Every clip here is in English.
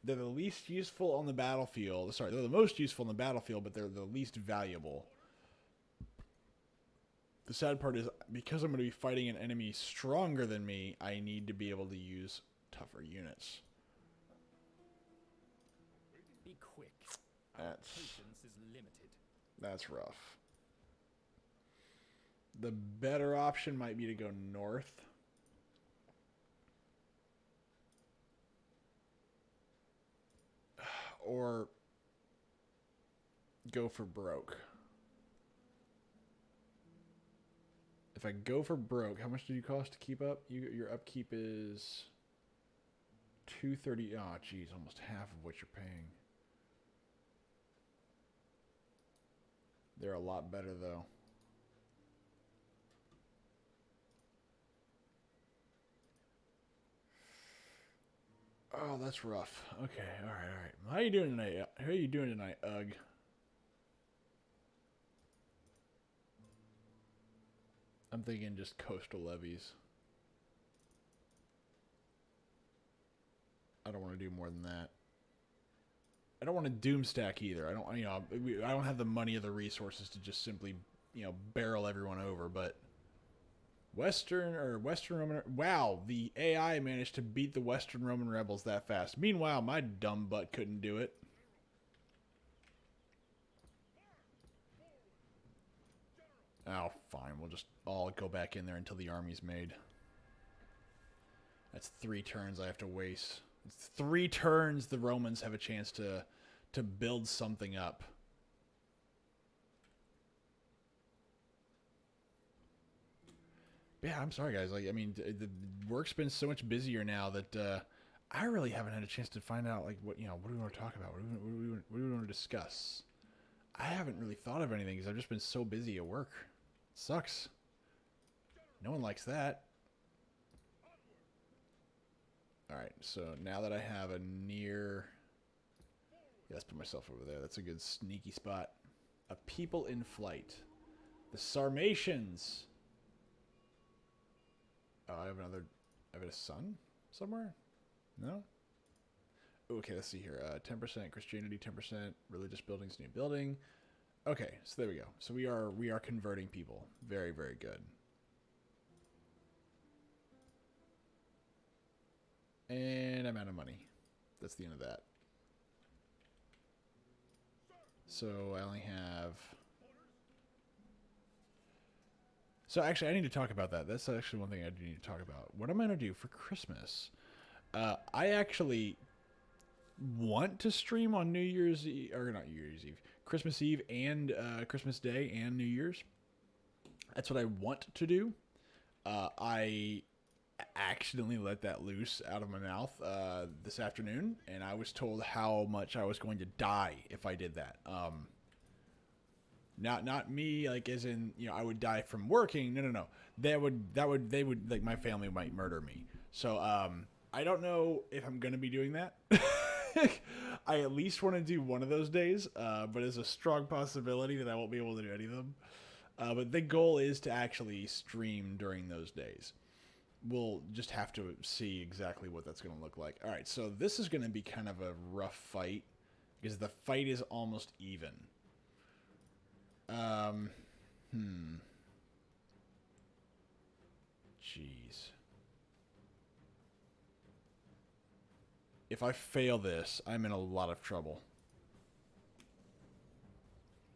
They're the least useful on the battlefield. Sorry, they're the most useful on the battlefield, but they're the least valuable. The sad part is, because I'm going to be fighting an enemy stronger than me, I need to be able to use tougher units. Be quick. Our patience is limited. That's rough. The better option might be to go north. Or go for broke. If I go for broke, how much do you cost to keep up? Your upkeep is 230. Oh, geez, almost half of what you're paying. They're a lot better, though. Oh, that's rough. Okay, all right. How you doing tonight? How are you doing tonight, Ugh? I'm thinking just coastal levies. I don't want to do more than that. I don't want to doom stack either. I don't have the money or the resources to just simply, barrel everyone over, but Western Roman... Wow, the AI managed to beat the Western Roman rebels that fast. Meanwhile, my dumb butt couldn't do it. Oh, fine. We'll just all go back in there until the army's made. That's 3 turns I have to waste. It's 3 turns the Romans have a chance to build something up. Yeah, I'm sorry, guys. Like, I mean, the work's been so much busier now that I really haven't had a chance to find out, like, what do we want to talk about? What do we want to discuss? I haven't really thought of anything because I've just been so busy at work. It sucks. No one likes that. Alright, so now that I have a near... Yeah, let's put myself over there. That's a good sneaky spot. A people in flight. The Sarmatians! Oh, I have a son somewhere? No? Okay, let's see here. 10% Christianity, 10% religious buildings, new building. Okay, so there we go. So we are converting people. Very, very good. And I'm out of money. That's the end of that. So I only have... So actually, I need to talk about that. That's actually one thing I do need to talk about. What am I going to do for Christmas? I actually want to stream on New Year's Eve, or not New Year's Eve, Christmas Eve and Christmas Day and New Year's. That's what I want to do. I accidentally let that loose out of my mouth this afternoon, and I was told how much I was going to die if I did that. Not me, like, as in, I would die from working. No. They would like, my family might murder me. So I don't know if I'm gonna be doing that. I at least want to do one of those days, but there's a strong possibility that I won't be able to do any of them. But the goal is to actually stream during those days. We'll just have to see exactly what that's going to look like. All right, so this is going to be kind of a rough fight because the fight is almost even. Jeez. If I fail this, I'm in a lot of trouble.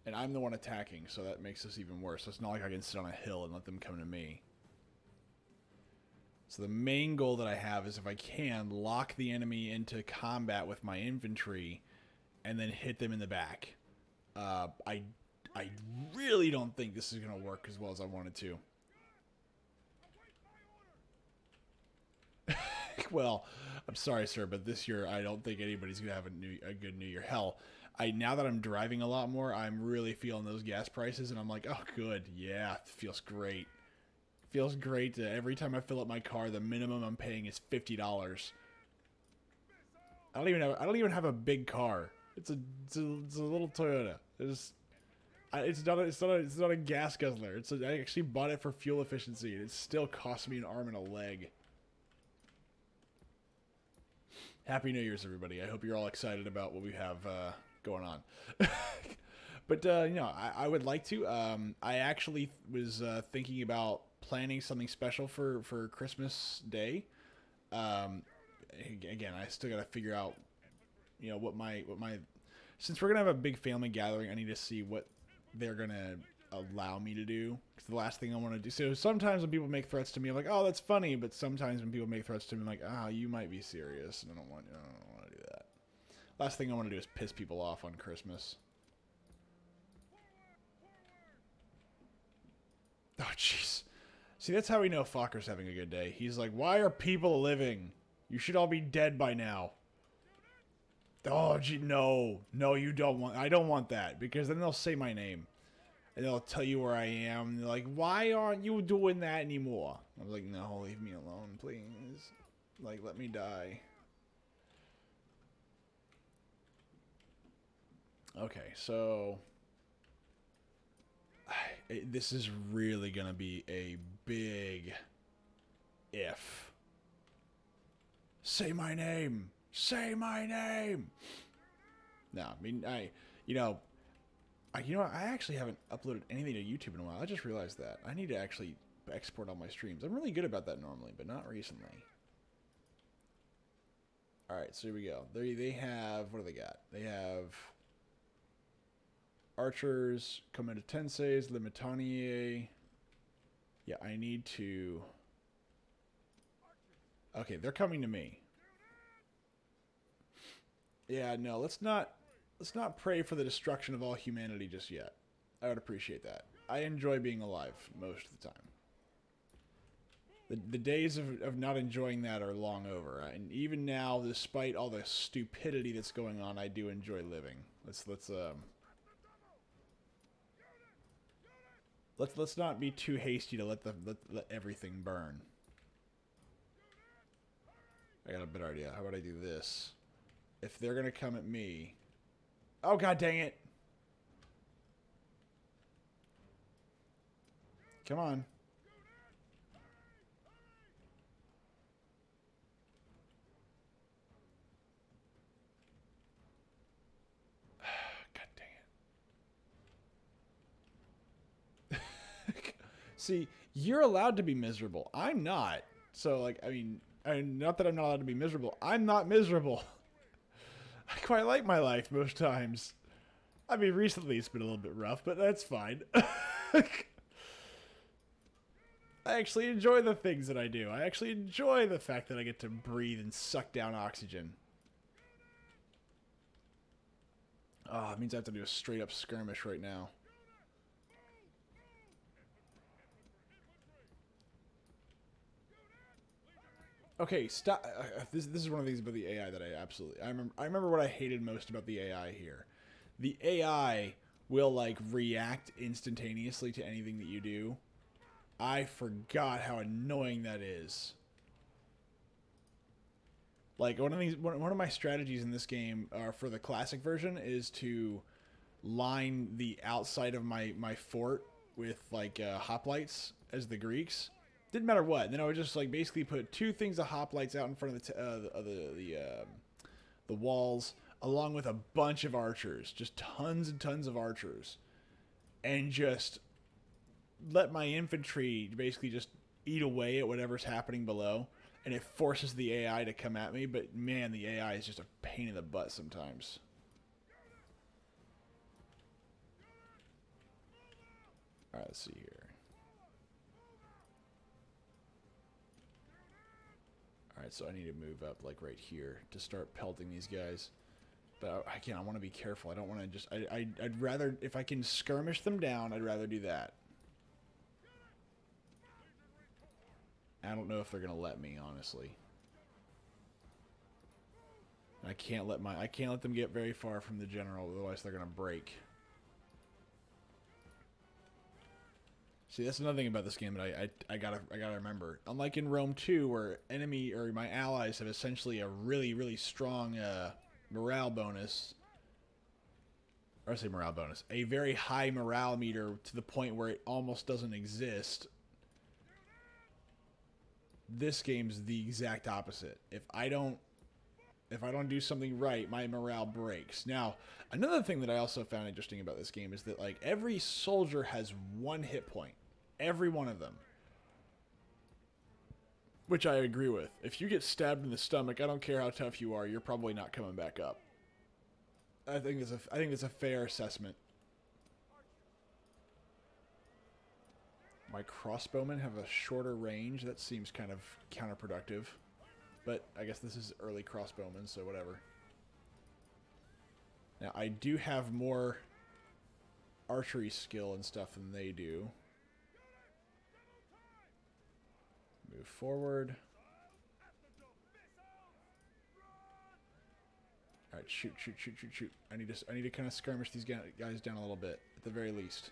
And I'm the one attacking, so that makes this even worse. So it's not like I can sit on a hill and let them come to me. So the main goal that I have is, if I can, lock the enemy into combat with my infantry and then hit them in the back. I really don't think this is going to work as well as I wanted to. Well, I'm sorry, sir, but this year I don't think anybody's going to have a good New Year. Hell, now that I'm driving a lot more, I'm really feeling those gas prices, and I'm like, oh, good. Yeah, it feels great. Feels great to, every time I fill up my car, the minimum I'm paying is $50. I don't even have a big car. It's a little Toyota. It's not a gas guzzler. I actually bought it for fuel efficiency, and it still cost me an arm and a leg. Happy New Year's, everybody. I hope you're all excited about what we have going on. But, you know, I would like to. I actually was thinking about planning something special for Christmas Day. Again, I still got to figure out, you know, what my since we're gonna have a big family gathering, I need to see what they're gonna allow me to do. Because the last thing I want to do. So sometimes when people make threats to me, I'm like, oh, that's funny. But sometimes when people make threats to me, I'm like, ah, you might be serious, and I don't want to do that. Last thing I want to do is piss people off on Christmas. Oh, jeez. See, that's how we know Fokker's having a good day. He's like, why are people living? You should all be dead by now. Oh, gee, no. No, you don't want... I don't want that. Because then they'll say my name. And they'll tell you where I am. And they're like, why aren't you doing that anymore? I was like, no, leave me alone, please. Like, let me die. Okay, so... This is really going to be a big if. Say my name. Say my name. No, I mean, you know what? I actually haven't uploaded anything to YouTube in a while. I just realized that. I need to actually export all my streams. I'm really good about that normally, but not recently. All right, so here we go. They have, what do they got? They have... Archers, Commander Tenseis, Limitanier. Yeah, I need to... Okay, they're coming to me. Yeah, no, let's not pray for the destruction of all humanity just yet. I would appreciate that. I enjoy being alive most of the time. The days of not enjoying that are long over. And even now, despite all the stupidity that's going on, I do enjoy living. Let's not be too hasty to let everything burn. I got a better idea. How about I do this? If they're gonna come at me... Oh, god dang it! Come on. God dang it. See, you're allowed to be miserable. I'm not. So, like, I mean, not that I'm not allowed to be miserable. I'm not miserable. I quite like my life most times. I mean, recently it's been a little bit rough, but that's fine. I actually enjoy the things that I do. I actually enjoy the fact that I get to breathe and suck down oxygen. Oh, it means I have to do a straight up skirmish right now. Okay, stop. This is one of the things about the AI that I remember what I hated most about the AI here. The AI will, like, react instantaneously to anything that you do. I forgot how annoying that is. Like, one of my strategies in this game for the classic version is to line the outside of my fort with, like, hoplites as the Greeks. Didn't matter what. And then I would just, like, basically put 2 things of hoplites out in front of the walls, along with a bunch of archers, just tons and tons of archers, and just let my infantry basically just eat away at whatever's happening below, and it forces the AI to come at me. But man, the AI is just a pain in the butt sometimes. All right, let's see here. Alright, so I need to move up, like, right here to start pelting these guys. But again, I want to be careful. I don't want to just... I'd rather... If I can skirmish them down, I'd rather do that. I don't know if they're going to let me, honestly. I can't let them get very far from the general, otherwise they're going to break. See, that's another thing about this game that I gotta remember. Unlike in Rome 2, where my allies have essentially a really, really strong morale bonus. Or I say morale bonus. A very high morale meter to the point where it almost doesn't exist. This game's the exact opposite. If I don't If I don't do something right, my morale breaks. Now, another thing that I also found interesting about this game is that, like, every soldier has 1 hit point. Every one of them. Which I agree with. If you get stabbed in the stomach, I don't care how tough you are, you're probably not coming back up. I think it's a fair assessment. My crossbowmen have a shorter range. That seems kind of counterproductive. But I guess this is early crossbowmen, so whatever. Now, I do have more archery skill and stuff than they do. Move forward. All right, shoot. I need to kind of skirmish these guys down a little bit, at the very least.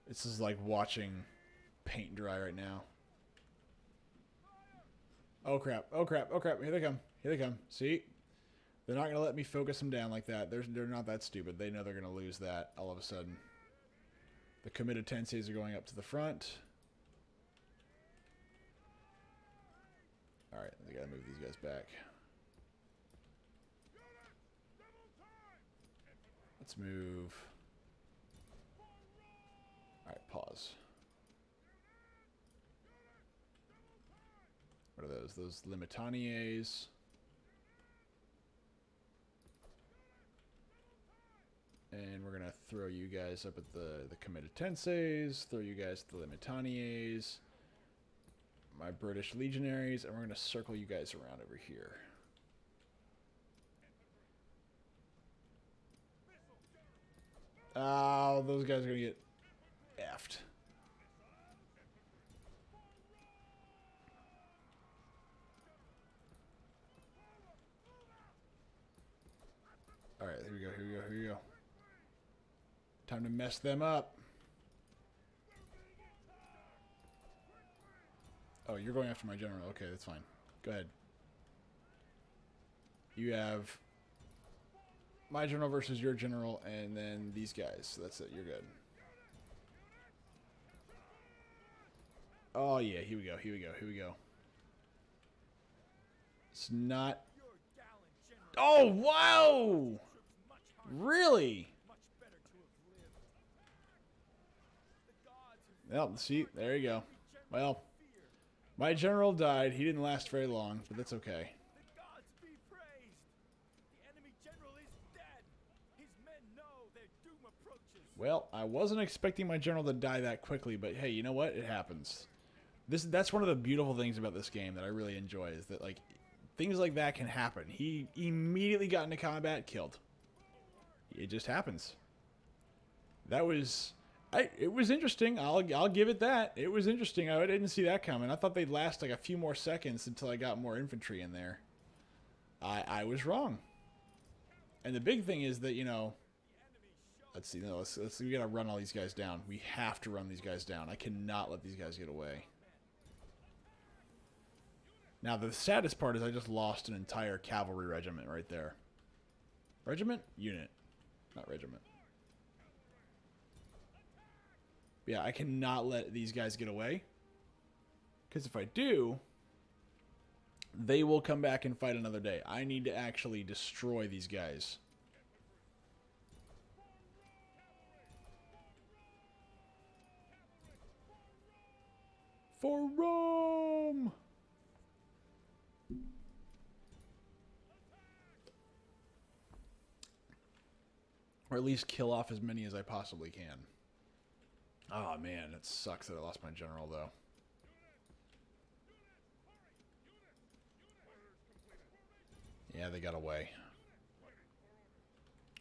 This is like watching paint dry right now. Oh crap! Here they come. See? They're not gonna let me focus them down like that. They're not that stupid. They know they're gonna lose that all of a sudden. The committed tenseis are going up to the front. Alright, they gotta move these guys back. Let's move. Alright, pause. What are those? Those Limitaniers. And we're going to throw you guys up at the committed tenseis, throw you guys at the Limitaniers, my British legionaries, and we're going to circle you guys around over here. Oh, those guys are going to get effed. Alright, here we go. Time to mess them up. Oh, you're going after my general. Okay, that's fine. Go ahead. You have my general versus your general, and then these guys. So that's it. You're good. Oh, yeah. Here we go. It's not... Oh, wow! Really? Well, see, there you go. Well, my general died. He didn't last very long, but that's okay. The gods be praised. The enemy general is dead. His men know their doom approaches. Well, I wasn't expecting my general to die that quickly, but hey, you know what? It happens. That's one of the beautiful things about this game that I really enjoy, is that, like, things like that can happen. He immediately got into combat, killed. It just happens. That was... it was interesting. I'll give it that. It was interesting. I didn't see that coming. I thought they'd last like a few more seconds until I got more infantry in there. I was wrong. And the big thing is that, you know, let's see. No, we gotta run all these guys down. We have to run these guys down. I cannot let these guys get away. Now the saddest part is I just lost an entire cavalry regiment right there. Regiment? Unit. Not regiment. Yeah, I cannot let these guys get away. Because if I do, they will come back and fight another day. I need to actually destroy these guys. For Rome! Or at least kill off as many as I possibly can. Oh man, it sucks that I lost my general though. Yeah, they got away.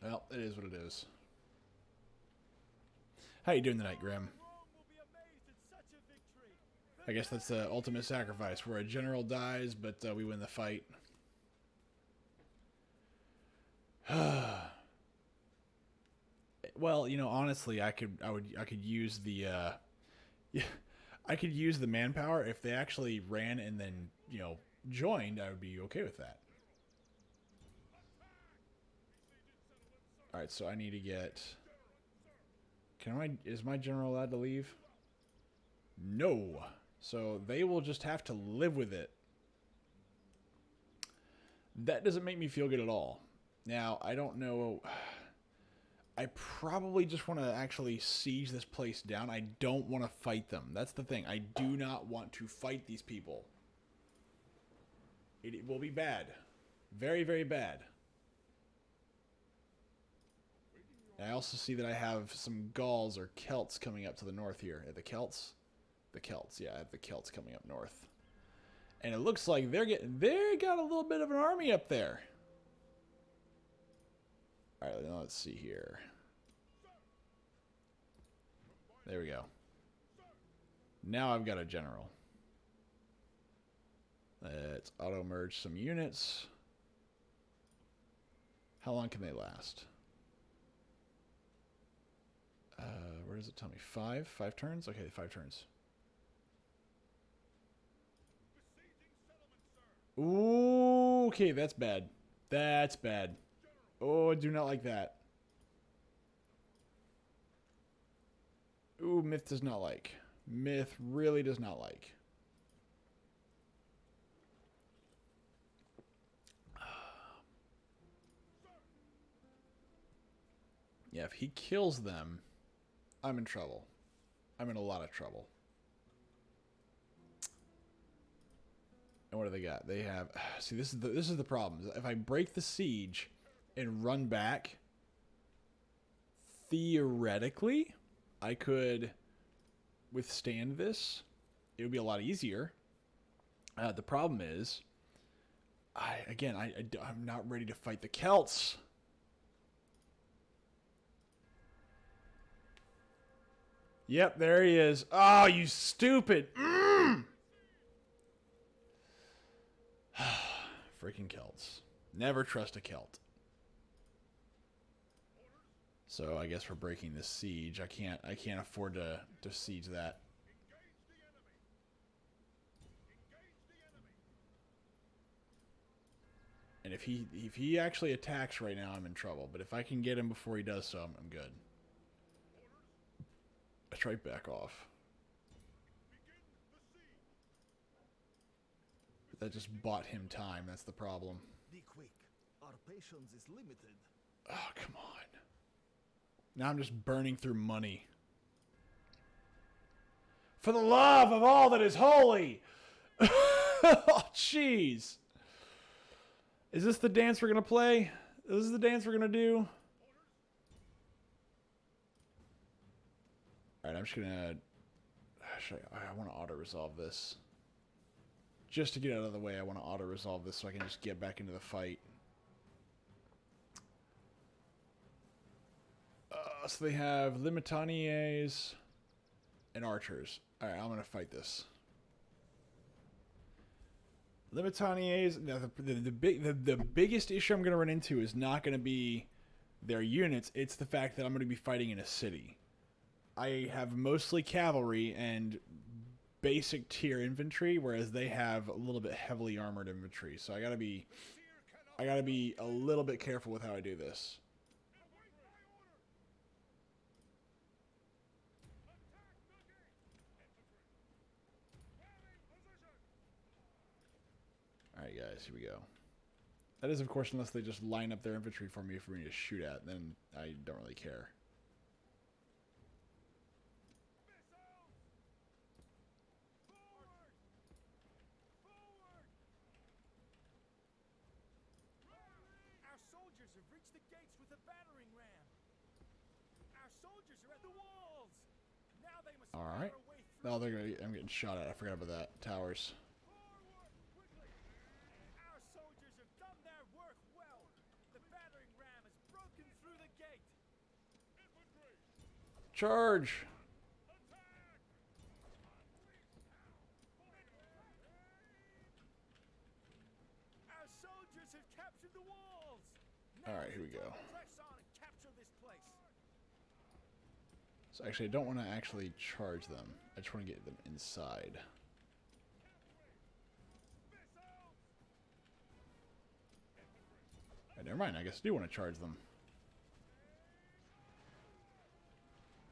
Well, it is what it is. How you doing tonight, Grim? I guess that's the ultimate sacrifice, where a general dies, but we win the fight. Well, you know, honestly, I could use the I could use the manpower. If they actually ran and then, you know, joined, I would be okay with that. All right, so I need to get... Is my general allowed to leave? No. So they will just have to live with it. That doesn't make me feel good at all. Now, I don't know. I probably just want to actually siege this place down. I don't want to fight them. That's the thing. I do not want to fight these people. It will be bad. Very, very bad. I also see that I have some Gauls or Celts coming up to the north here. The Celts? The Celts, yeah, I have the Celts coming up north. And it looks like they got a little bit of an army up there. Alright, now let's see here. There we go. Now I've got a general. Let's auto-merge some units. How long can they last? Where does it tell me? 5? 5 turns? Okay, 5 turns. Ooh, okay, that's bad. That's bad. Oh, I do not like that. Ooh, Myth does not like. Myth really does not like. Yeah, if he kills them, I'm in trouble. I'm in a lot of trouble. And what do they got? They have... See, this is the problem. If I break the siege and run back, theoretically, I could withstand this. It would be a lot easier. The problem is, I'm not ready to fight the Celts. Yep, there he is. Oh, you stupid. Freaking Celts. Never trust a Celt. So I guess we're breaking this siege. I can't afford to siege that. And if he actually attacks right now, I'm in trouble. But if I can get him before he does so, I'm good. Let's try back off. But that just bought him time. That's the problem. Be quick. Our patience is limited. Oh, come on. Now I'm just burning through money. For the love of all that is holy! Oh, jeez. Is this the dance we're going to play? Is this the dance we're going to do? Alright, I'm just going to... I want to auto-resolve this. Just to get out of the way, I want to auto-resolve this so I can just get back into the fight. So they have Limitaniers and archers. Alright, I'm going to fight this. Limitaniers, now the biggest issue I'm going to run into is not going to be their units. It's the fact that I'm going to be fighting in a city. I have mostly cavalry and basic tier infantry, whereas they have a little bit heavily armored infantry. So I gotta be a little bit careful with how I do this. Alright guys, here we go. That is of course unless they just line up their infantry for me to shoot at, then I don't really care. Alright. Oh, I'm getting shot at. I forgot about that. Towers. Our soldiers have done their work well. The battering ram has broken through the gate. Charge! Our soldiers have captured the walls. Alright, here we go. Press on and capture this place. So actually, I don't want to actually charge them. I just want to get them inside. Never mind, I guess I do want to charge them.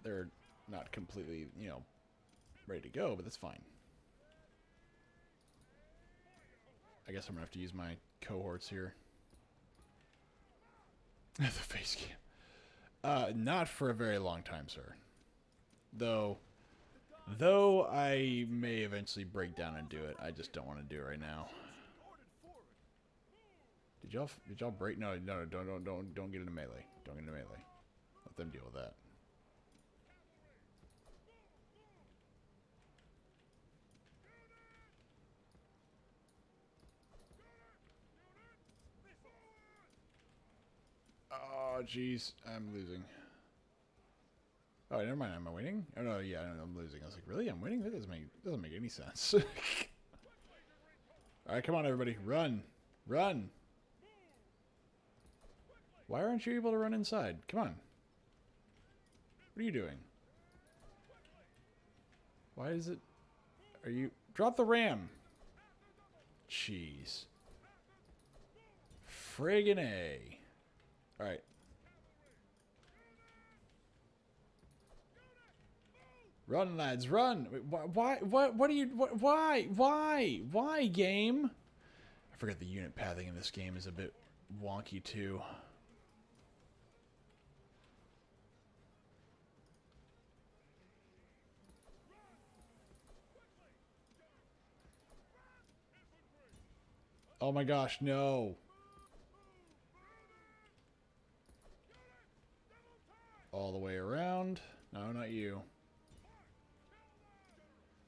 They're not completely, ready to go, but that's fine. I guess I'm gonna have to use my cohorts here. The face cam. Not for a very long time, sir. Though I may eventually break down and do it. I just don't want to do it right now. Did y'all break? No, don't get into melee. Don't get into melee. Let them deal with that. Oh, jeez. I'm losing. Oh, never mind. Am I winning? Oh, no, yeah, I'm losing. I was like, really? I'm winning? That doesn't make any sense. Alright, come on, everybody. Run. Run. Why aren't you able to run inside? Come on. What are you doing? Why is it... Are you... Drop the ram. Jeez. Friggin' A. Alright. Run, lads, run! Wait, why? What are you... Why, game? I forget the unit pathing in this game is a bit wonky, too. Oh my gosh, no. All the way around. No, not you.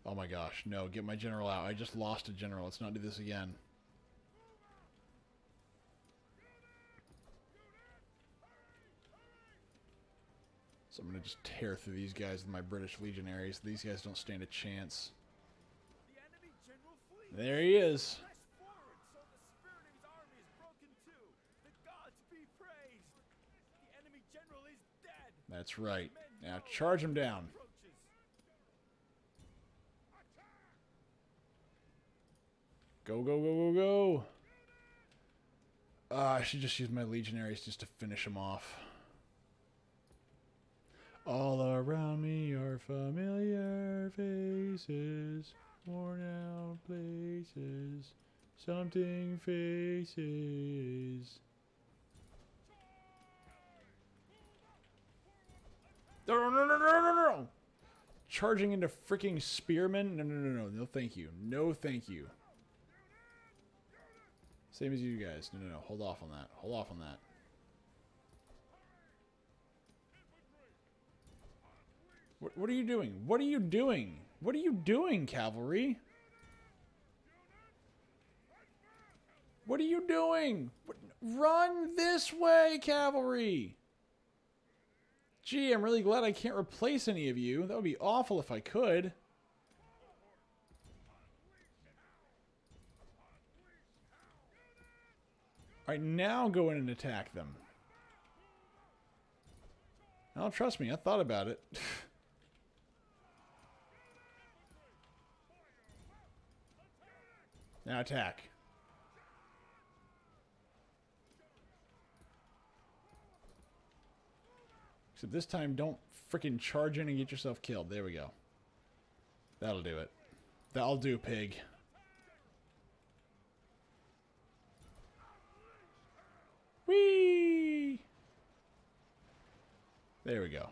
Oh my gosh, no, get my general out. I just lost a general. Let's not do this again. So I'm going to just tear through these guys with my British legionaries. These guys don't stand a chance. The enemy general flees. There he is. Press forward, so the spirit of his army is broken too. The gods be praised. The enemy general is dead. That's right. Now charge him down. Approaches. Go, go, go, go, go. I should just use my legionaries just to finish him off. All around me are familiar faces, worn out places, something faces. No, no, no, no, no, no! Charging into freaking spearmen? No, no, no, no, no, thank you. No, thank you. Same as you guys. No, no, no. Hold off on that. Hold off on that. What are you doing? What are you doing? What are you doing, cavalry? What are you doing? Run this way, cavalry! Gee, I'm really glad I can't replace any of you. That would be awful if I could. Alright, now go in and attack them. Oh, trust me, I thought about it. Now attack. Except this time, don't freaking charge in and get yourself killed. There we go. That'll do it. That'll do, pig. Whee! There we go.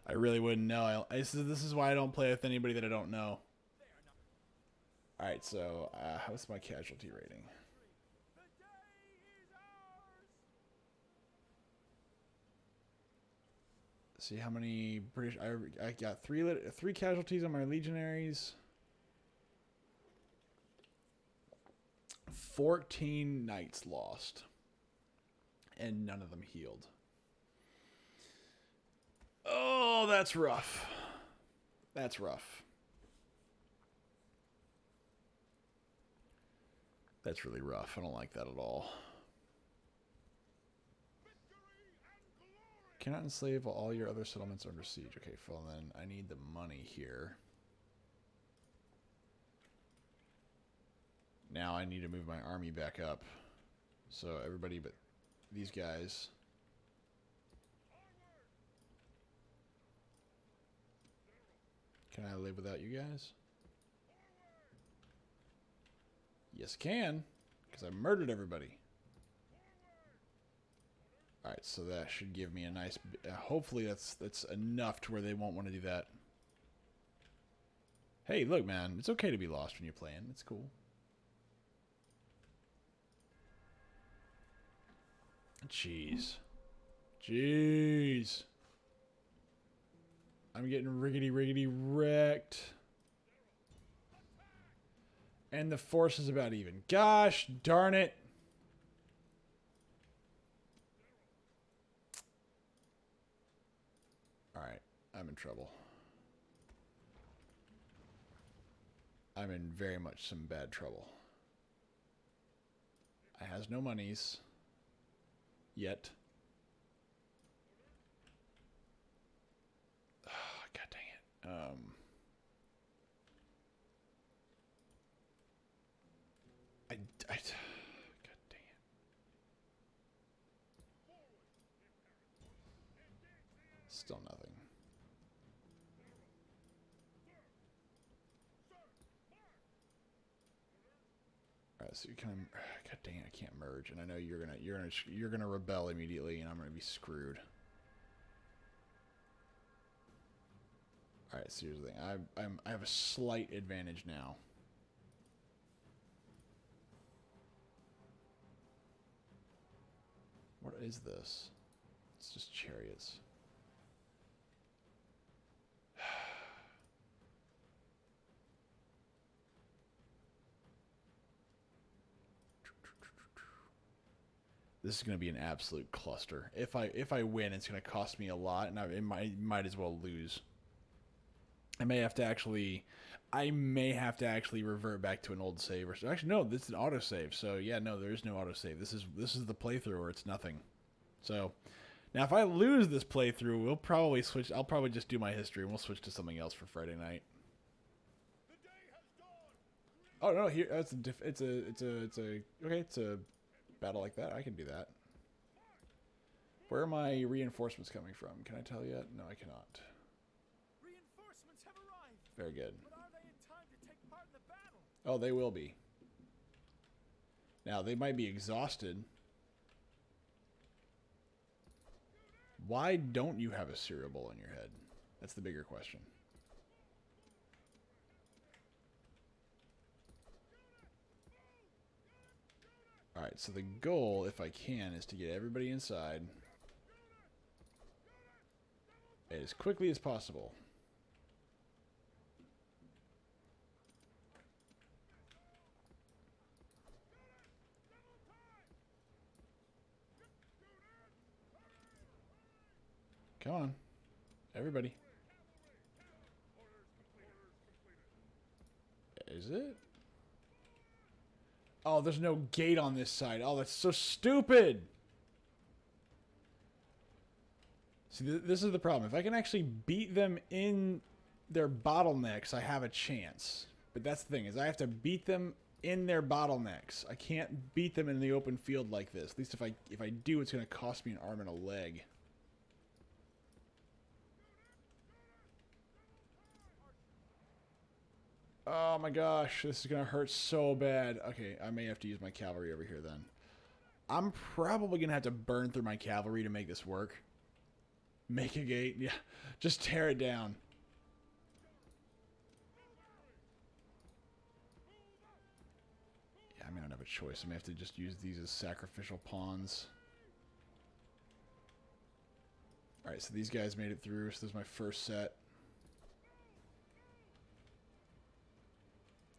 I really wouldn't know. This is why I don't play with anybody that I don't know. Alright, so, what's my casualty rating? See how many British... I got three casualties on my legionaries. 14 knights lost. And none of them healed. Oh, that's rough. That's rough. That's really rough. I don't like that at all. Cannot enslave while all your other settlements are under siege. Okay, well then I need the money here. Now I need to move my army back up. So everybody but these guys. Can I live without you guys? Yes, can. Because I murdered everybody. Alright, so that should give me a nice... hopefully that's enough to where they won't want to do that. Hey, look, man. It's okay to be lost when you're playing. It's cool. Jeez. Jeez. I'm getting riggedy wrecked. And the force is about even. Gosh darn it. Alright, I'm in trouble. I'm in very much some bad trouble. I has no monies. Yet. Oh, God dang it. God dang it. Still nothing. Alright, so you can. God dang it, I can't merge, and I know you're gonna rebel immediately, and I'm gonna be screwed. Alright, so here's the thing. I have a slight advantage now. What is this? It's just chariots. This is going to be an absolute cluster. If I win, it's going to cost me a lot, and I might as well lose. I may have to actually revert back to an old save. Actually, no, this is an autosave. So yeah, no, there is no autosave. This is the playthrough where it's nothing. So now if I lose this playthrough, we'll probably switch. I'll probably just do my history, and we'll switch to something else for Friday night. Oh no, here it's a battle like that. I can do that. Where are my reinforcements coming from? Can I tell yet? No, I cannot. Reinforcements have arrived. Very good. But are they in time to take part in the battle? Oh, they will be. Now, they might be exhausted. Why don't you have a cereal bowl in your head? That's the bigger question. Alright, so the goal, if I can, is to get everybody inside as quickly as possible. Come on. Everybody. Is it? Oh, there's no gate on this side. Oh, that's so stupid. See, this is the problem. If I can actually beat them in their bottlenecks, I have a chance. But that's the thing, is I have to beat them in their bottlenecks. I can't beat them in the open field like this. At least if I do, it's going to cost me an arm and a leg. Oh my gosh, this is going to hurt so bad. Okay, I may have to use my cavalry over here then. I'm probably going to have to burn through my cavalry to make this work. Make a gate. Yeah, just tear it down. Yeah, I may not have a choice. I may have to just use these as sacrificial pawns. Alright, so these guys made it through. So this is my first set.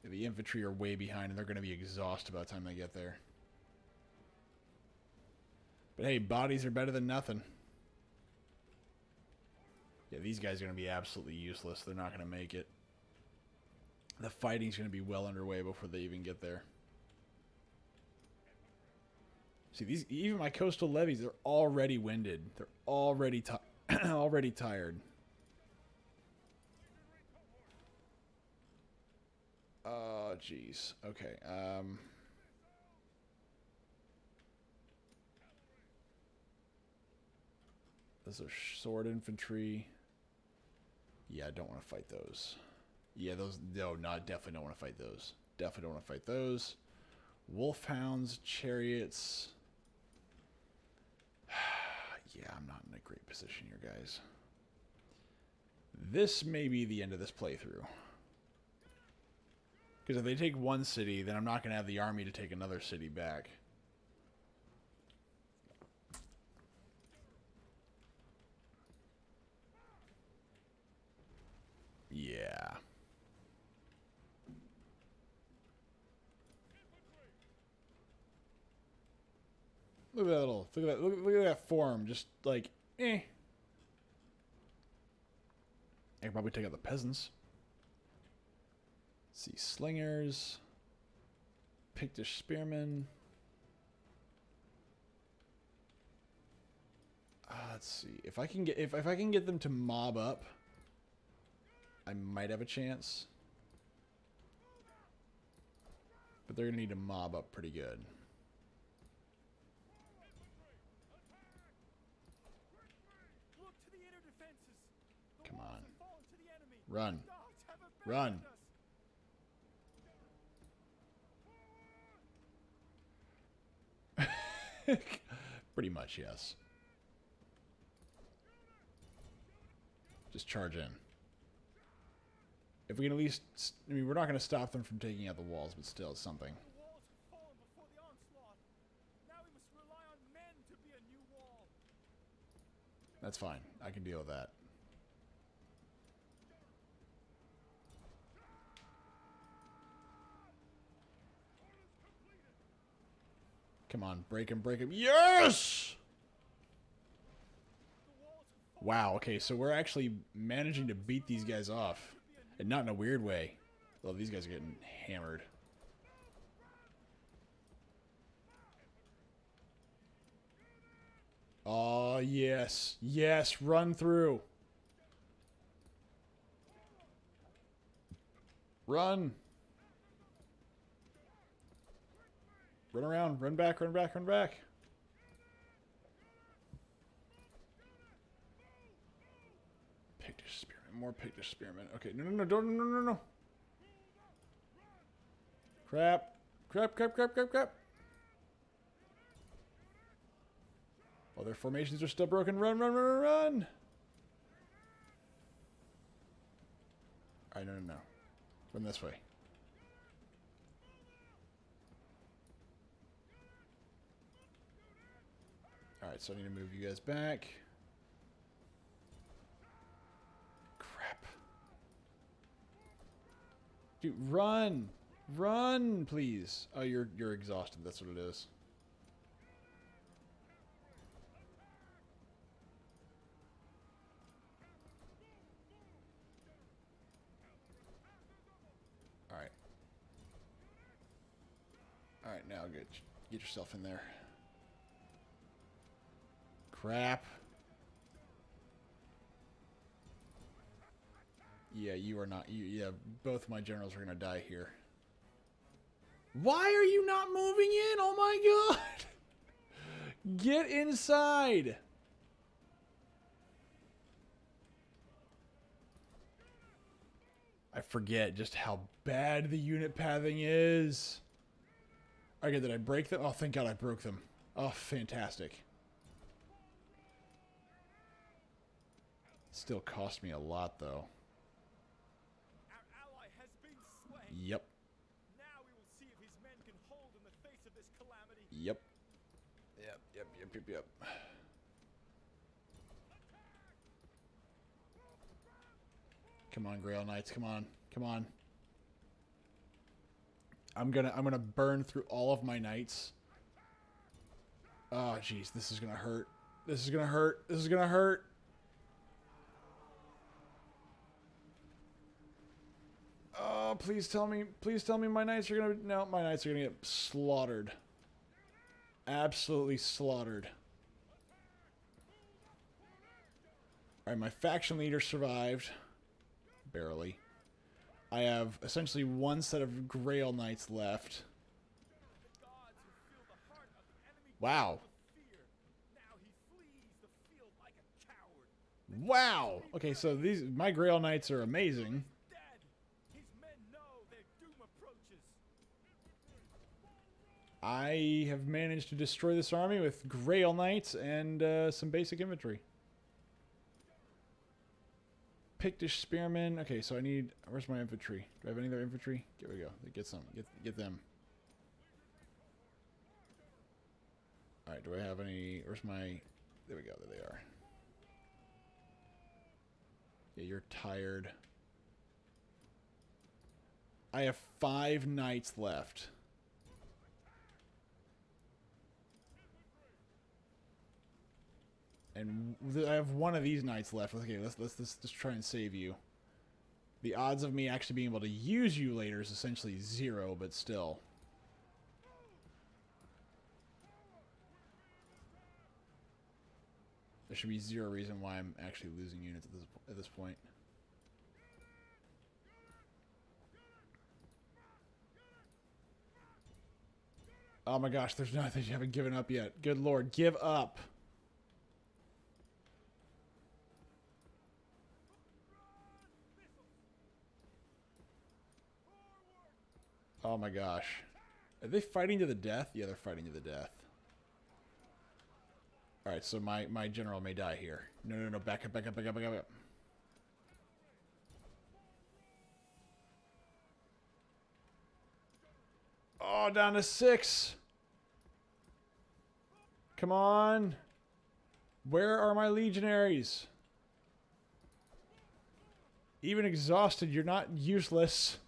The infantry are way behind, and they're going to be exhausted by the time they get there. But hey, bodies are better than nothing. Yeah, these guys are going to be absolutely useless. They're not going to make it. The fighting's going to be well underway before they even get there. See, even my coastal levies, they're already winded. They're already already tired. Oh, jeez. Okay. Those are sword infantry. Yeah, I don't want to fight those. Yeah, those... No, definitely don't want to fight those. Definitely don't want to fight those. Wolfhounds, chariots... Yeah, I'm not in a great position here, guys. This may be the end of this playthrough. Because if they take one city, then I'm not going to have the army to take another city back. Yeah. Look at that little, look at that form, just like, eh. I could probably take out the peasants. Let's see, slingers, Pictish spearmen. Let's see if I can get if I can get them to mob up, I might have a chance. But they're gonna need to mob up pretty good. Come on. Run. Run. Pretty much, yes. Just charge in. If we can at least... I mean, we're not going to stop them from taking out the walls, but still, it's something. The walls have fallen before the onslaught. Now we must rely on men to be a new wall. That's fine. I can deal with that. Come on, break him, break him. Yes! Wow, okay, so we're actually managing to beat these guys off. And not in a weird way. Well, these guys are getting hammered. Oh, yes. Yes, run through. Run. Run around. Run back, run back, run back. Pictish spearmen. More Pictish spearmen. Okay, no, no. Crap. Crap. Oh, their formations are still broken. Run. Alright, no. Run this way. Alright, so I need to move you guys back. Crap. Dude, run! Run, please! Oh, you're exhausted, that's what it is. Alright. Alright, now get yourself in there. Crap. Yeah, you are not. Yeah, both my generals are gonna die here. Why are you not moving in? Oh my god! Get inside! I forget just how bad the unit pathing is. Okay, did I break them? Oh, thank god I broke them. Oh, fantastic. Still cost me a lot, though. Our ally has been slain. Yep. Now we will see if his men can hold in the face of this calamity. Yep. Come on, Grail Knights. Come on. I'm gonna burn through all of my knights. Oh, jeez, this is gonna hurt. This is gonna hurt. Oh, please tell me my knights are gonna... No, my knights are gonna get slaughtered. Absolutely slaughtered. Alright, my faction leader survived. Barely. I have essentially one set of Grail Knights left. Wow. Wow! Okay, so my Grail Knights are amazing. I have managed to destroy this army with Grail Knights and some basic infantry. Pictish Spearmen. Okay, so I need... Where's my infantry? Do I have any other infantry? Here we go. Get some. Get them. Alright, do I have any... Where's my... There we go. There they are. Yeah, you're tired. I have 5 knights left. And I have 1 of these knights left. Okay, let's just try and save you. The odds of me actually being able to use you later is essentially 0, but still. There should be 0 reason why I'm actually losing units at this point. Oh my gosh, there's nothing. You haven't given up yet. Good lord, give up. Oh my gosh. Are they fighting to the death? Yeah, they're fighting to the death. Alright, so my general may die here. No. Back up. Oh, down to 6. Come on. Where are my legionaries? Even exhausted, you're not useless.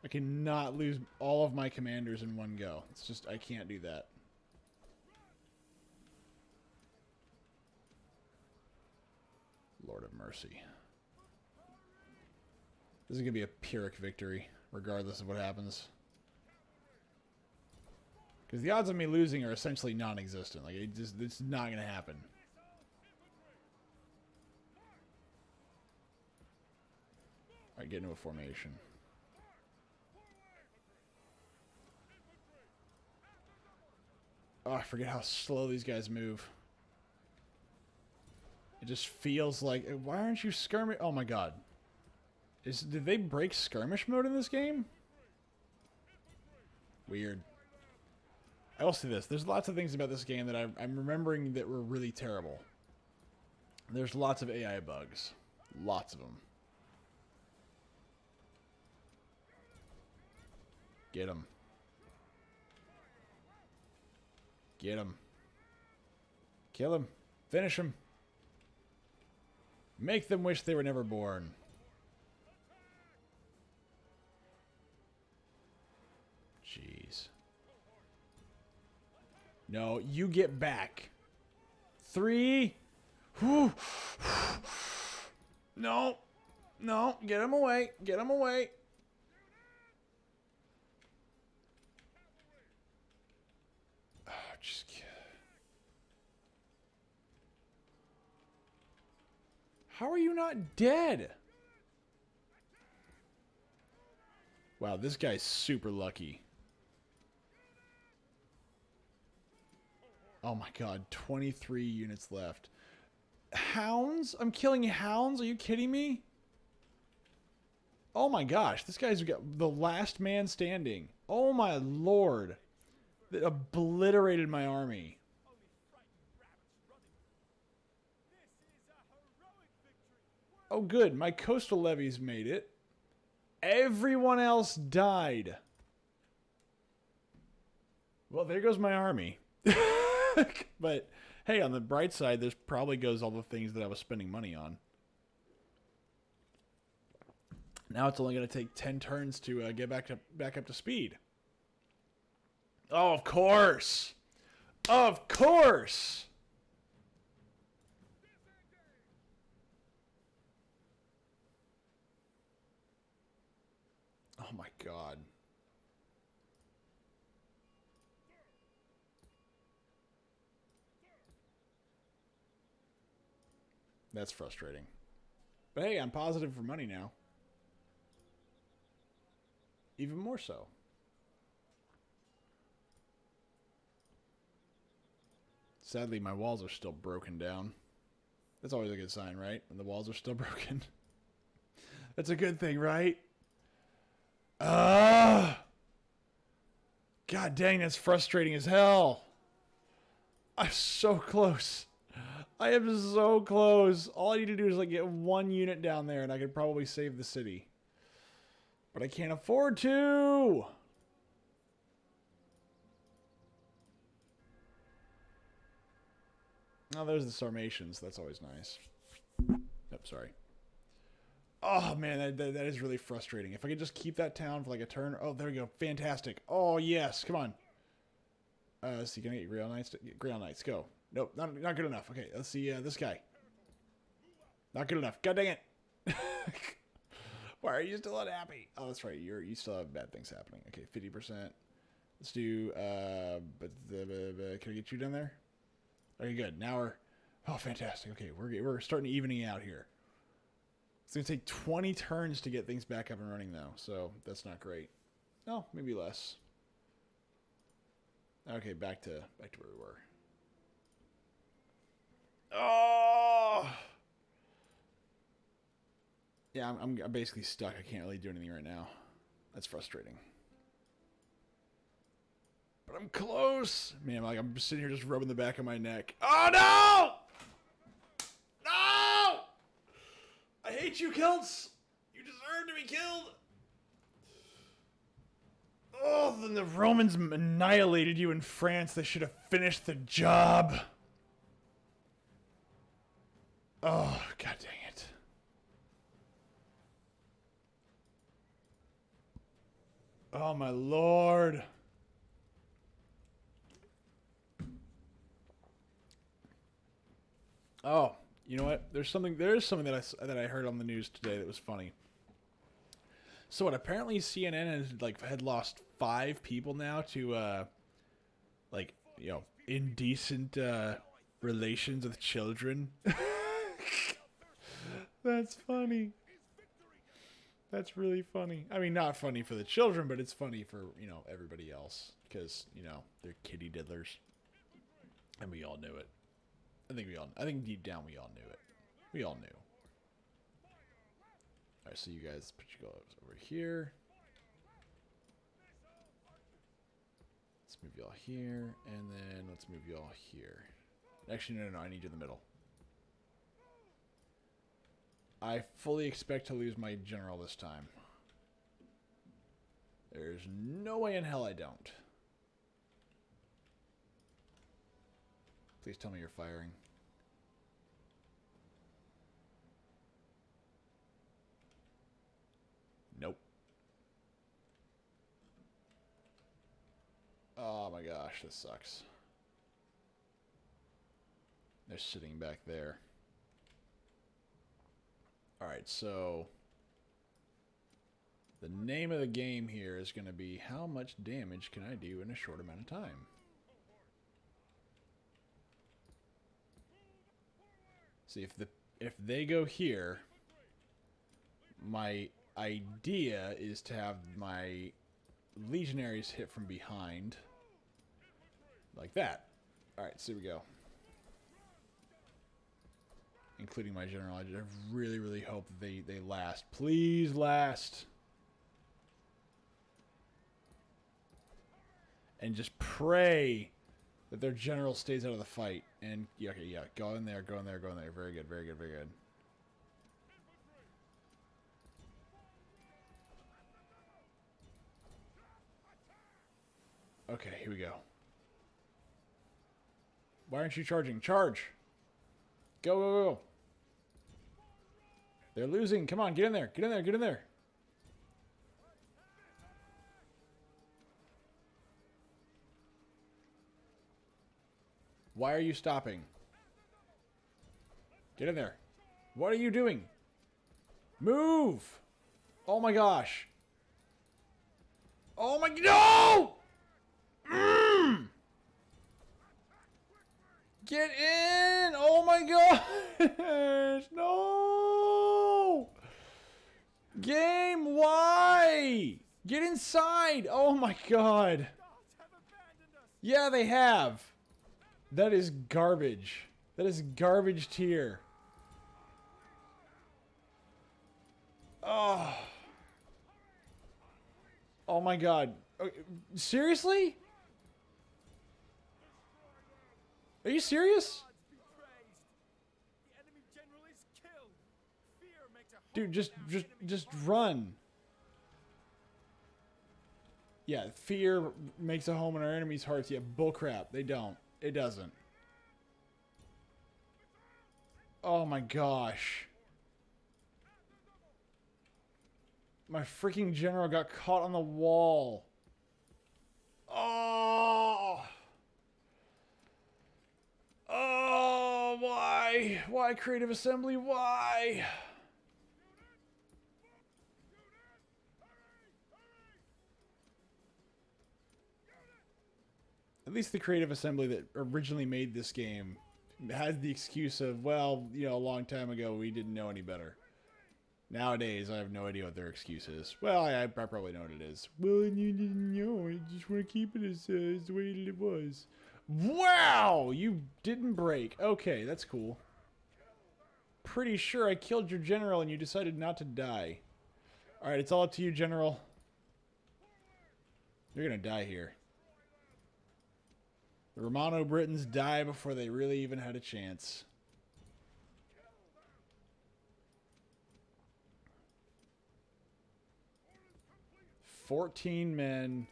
I cannot lose all of my commanders in one go. It's just, I can't do that. Lord of mercy. This is going to be a Pyrrhic victory, regardless of what happens. Because the odds of me losing are essentially non-existent. Like, it's not going to happen. Alright, get into a formation. Oh, I forget how slow these guys move. It just feels like... Why aren't you skirmish... Oh my god. Did they break skirmish mode in this game? Weird. I will say this. There's lots of things about this game that I'm remembering that were really terrible. There's lots of AI bugs. Lots of them. Get them. Get him. Kill him. Finish him. Make them wish they were never born. Jeez. No, you get back. 3. Whew. No. No. Get him away. Get him away. Just... How are you not dead? Wow, this guy's super lucky. Oh my god, 23 units left. Hounds? I'm killing hounds? Are you kidding me? Oh my gosh, this guy's got the last man standing. Oh my lord. That obliterated my army. Oh good, my coastal levies made it. Everyone else died. Well, there goes my army. But hey, on the bright side, there's probably goes all the things that I was spending money on. Now it's only going to take 10 turns to get back up to speed. Oh, of course. Of course. Oh my god. That's frustrating. But hey, I'm positive for money now. Even more so. Sadly, my walls are still broken down. That's always a good sign, right? When the walls are still broken. That's a good thing, right? God dang, that's frustrating as hell. I'm so close. I am so close. All I need to do is like get one unit down there and I could probably save the city. But I can't afford to. Oh, there's the Sarmatians. That's always nice. Yep, sorry. Oh, man, that is really frustrating. If I could just keep that town for like a turn. Oh, there we go. Fantastic. Oh, yes. Come on. Let's see. Can I get Grail Knights? Grail Knights, go. Nope, not good enough. Okay, let's see this guy. Not good enough. God dang it. Why are you still unhappy? Oh, that's right. You still have bad things happening. Okay, 50%. Let's do, can I get you down there? Okay, good. Now we're, oh, fantastic. Okay, we're starting to evening out here. It's going to take 20 turns to get things back up and running, though, so that's not great. No, maybe less. Okay, back to where we were. Oh! Yeah, I'm basically stuck. I can't really do anything right now. That's frustrating. But I'm close. Man, I'm just sitting here just rubbing the back of my neck. Oh, no! No! I hate you, Celts. You deserve to be killed. Oh, then the Romans annihilated you in France. They should have finished the job. Oh, god dang it. Oh, my lord. Oh, you know what? There is something that I heard on the news today that was funny. So what? Apparently CNN had lost 5 people now to indecent relations with children. That's funny. That's really funny. I mean, not funny for the children, but it's funny for, everybody else. Because, they're kitty diddlers. And we all knew it. I think deep down we all knew it. We all knew. Alright, so you guys put your gloves over here. Let's move y'all here. And then let's move y'all here. Actually, no, I need you in the middle. I fully expect to lose my general this time. There's no way in hell I don't. Please tell me you're firing. Nope. Oh my gosh, this sucks. They're sitting back there. Alright, so the name of the game here is going to be how much damage can I do in a short amount of time? See, if they go here, my idea is to have my legionaries hit from behind. Like that. Alright, so here we go. Including my general. I really, really hope that they last. Please last. And just pray that their general stays out of the fight. And, yeah, okay, yeah. Go in there, go in there, go in there. Very good, very good, very good. Okay, here we go. Why aren't you charging? Charge! Go, go, go. They're losing. Come on, get in there. Get in there, get in there. Why are you stopping? Get in there. What are you doing? Move! Oh my gosh. Oh my... No! Get in! Oh my gosh! No! Game, why? Get inside! Oh my god. Yeah, they have. That is garbage. That is garbage tier. Oh. Oh my god. Seriously? Are you serious? Gods be praised. The enemy general is killed. Fear makes a home Dude, in our enemy's just heart. run. Yeah, fear makes a home in our enemies' hearts. Yeah, bullcrap. They don't. It doesn't. Oh my gosh. My freaking general got caught on the wall. Oh. Oh, why? Why creative assembly? Why? At least the creative assembly that originally made this game has the excuse of, well, you know, a long time ago we didn't know any better. Nowadays, I have no idea what their excuse is. Well, I probably know what it is. Well, you didn't know. I just want to keep it as the way it was. Wow! You didn't break. Okay, that's cool. Pretty sure I killed your general and you decided not to die. Alright, it's all up to you, general. You're gonna die here. The Romano Britons die before they really even had a chance. "14 men,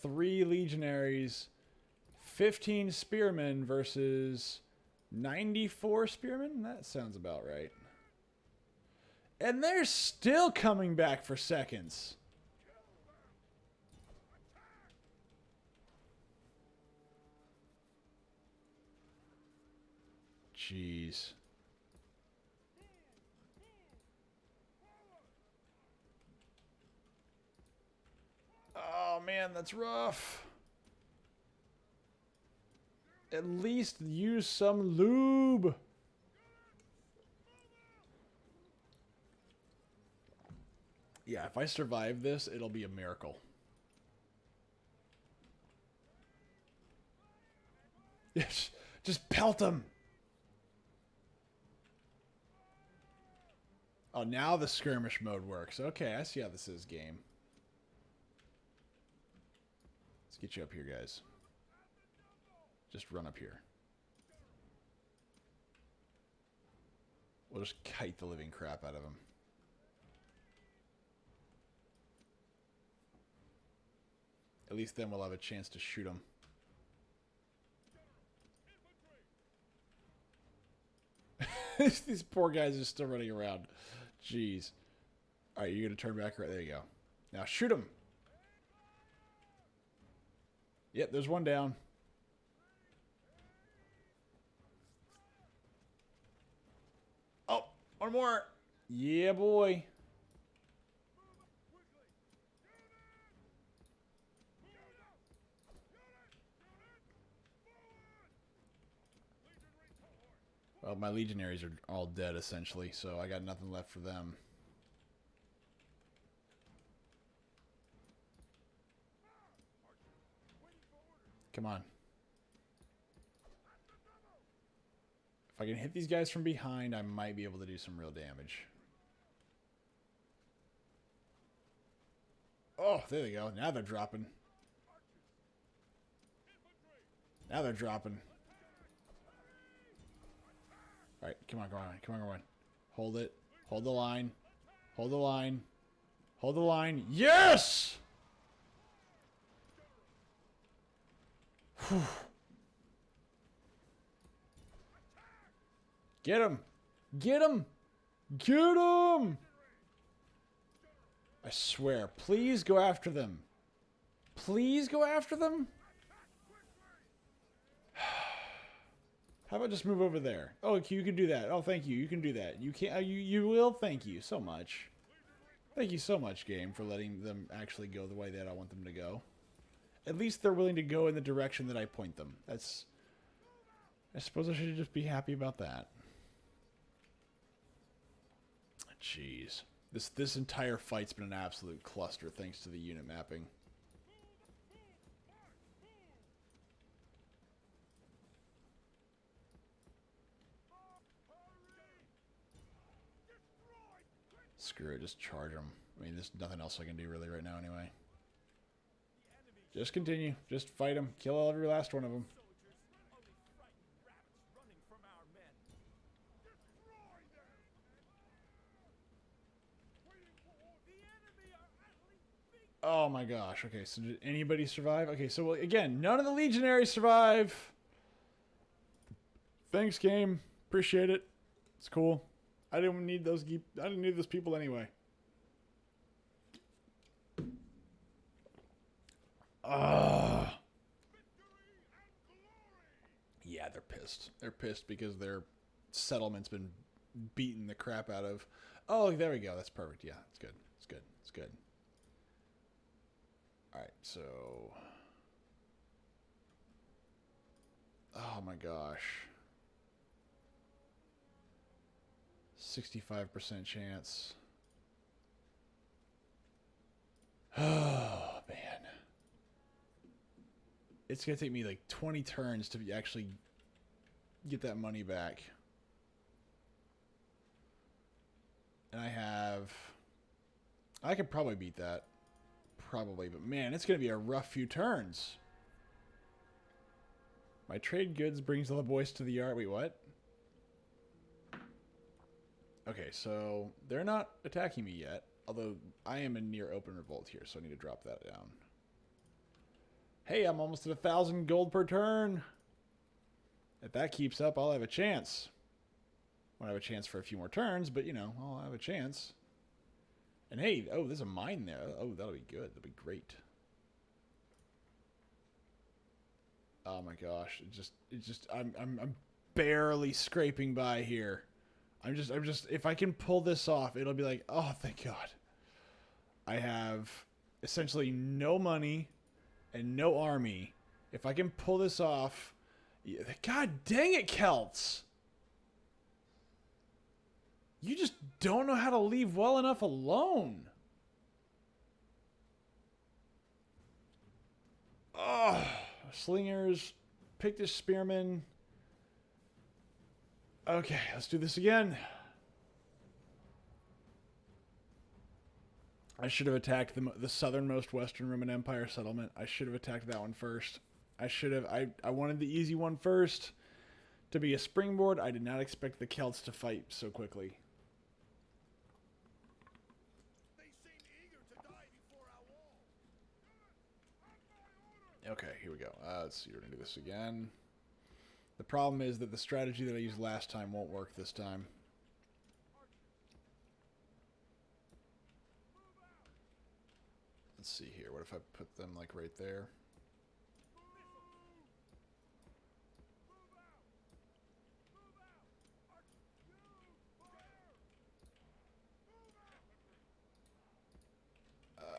3 legionaries, 15 spearmen versus 94 spearmen? That sounds about right. And they're still coming back for seconds. Jeez. Oh man, that's rough. At least use some lube. Yeah, if I survive this, it'll be a miracle. Yes, just pelt them. Oh, now the skirmish mode works. Okay, I see how this is, game. Let's get you up here, guys. Just run up here. We'll just kite the living crap out of him. At least then we'll have a chance to shoot him. These poor guys are still running around. Jeez. Alright, you're going to turn back right. There you go. Now shoot him. Yep, there's one down. Oh, one more. Yeah, boy. Well, my legionaries are all dead, essentially, so I got nothing left for them. Come on. If I can hit these guys from behind, I might be able to do some real damage. Oh, there they go. Now they're dropping. Now they're dropping. Alright, come on, go on, come on, go on. Hold it. Hold the line. Hold the line. Hold the line. Yes! Whew. Get him! Get him! Get him! I swear, please go after them. Please go after them? How about just move over there? Oh, you can do that. Oh, thank you. You can do that. You can't. You will. Thank you so much. Thank you so much, game, for letting them actually go the way that I want them to go. At least they're willing to go in the direction that I point them. That's. I suppose I should just be happy about that. Jeez, this entire fight's been an absolute cluster thanks to the unit mapping. Screw it, just charge them. I mean, there's nothing else I can do really right now anyway. Just continue. Just fight them. Kill every last one of them. Soldiers, only frightened rabbits running from our men. The enemy are utterly beaten. Oh my gosh. Okay, so did anybody survive? Okay, so well, again, none of the legionaries survive. Thanks, game. Appreciate it. It's cool. I didn't need those people anyway. Yeah, they're pissed. They're pissed because their settlement's been beaten the crap out of. Oh, there we go. That's perfect. Yeah, it's good. It's good. It's good. All right, so. Oh my gosh. 65% chance. Oh, man. It's going to take me like 20 turns to actually get that money back. And I could probably beat that. Probably, but man, it's going to be a rough few turns. My trade goods brings all the boys to the yard. Wait, what? Okay, so they're not attacking me yet. Although I am in near open revolt here, so I need to drop that down. Hey, I'm almost at 1,000 gold per turn. If that keeps up, I'll have a chance. Won't have a chance for a few more turns, but you know, I'll have a chance. And hey, oh, there's a mine there. Oh, that'll be good. That'll be great. Oh my gosh, I'm barely scraping by here. I'm just if I can pull this off, it'll be like, oh, thank God. I have essentially no money and no army. If I can pull this off, God dang it, Celts. You just don't know how to leave well enough alone. Oh, slingers, pick this spearman. Okay, let's do this again. I should have attacked the southernmost Western Roman Empire settlement. I should have attacked that one first. I wanted the easy one first to be a springboard. I did not expect the Celts to fight so quickly. They seem eager to die before our wall. Okay, here we go. Let's see, we're going to do this again. The problem is that the strategy that I used last time won't work this time. Let's see here. What if I put them like right there?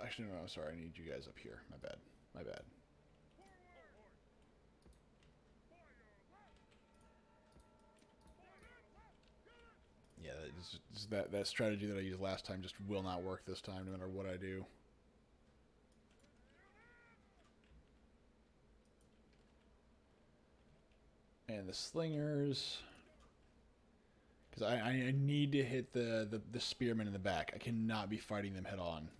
Actually, no, I'm sorry. I need you guys up here. My bad. My bad. Yeah, that strategy that I used last time just will not work this time, no matter what I do. And the slingers, because I need to hit the spearmen in the back. I cannot be fighting them head on.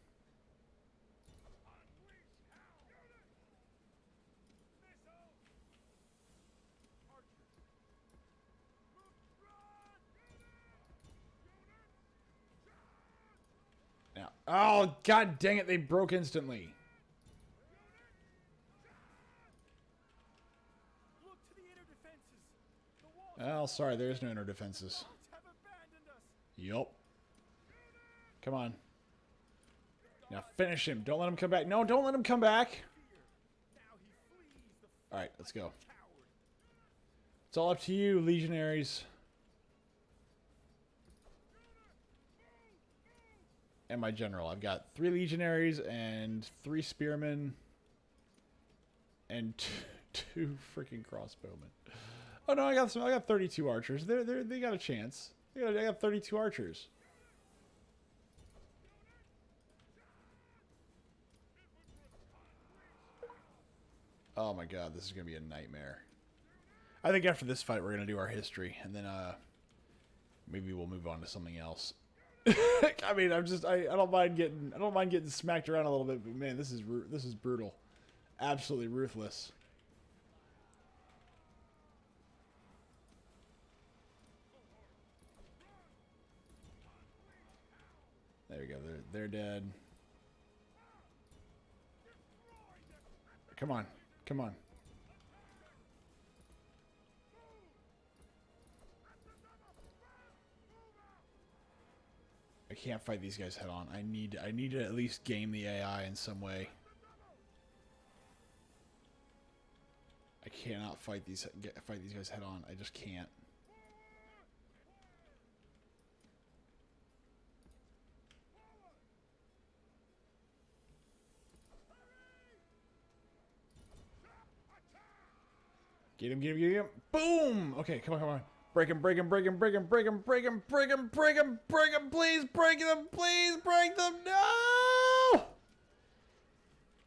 Now, oh god dang it! They broke instantly. Look to the inner defenses. The walls Oh, sorry, there is no inner defenses. have abandoned us. Yup. Come on. Now finish him. Don't let him come back. No, don't let him come back. Now he flees the All right, let's go. coward. It's all up to you, legionaries. And my general. I've got 3 legionaries and 3 spearmen and 2 freaking crossbowmen. Oh no, I got 32 archers. They got a chance. I got 32 archers. Oh my god, this is gonna be a nightmare. I think after this fight we're gonna do our history, and then maybe we'll move on to something else. I mean, I don't mind getting smacked around a little bit, but man, this is brutal. absolutely ruthless. There we go. They're dead. Come on. Come on. I can't fight these guys head on. I need to at least game the AI in some way. I cannot fight these guys head on. I just can't. Get him, get him, get him. Boom! Okay, come on, come on. Break him, break him, break him, break him, break him, break him, break him, break him, break him, please break them, please break them. No!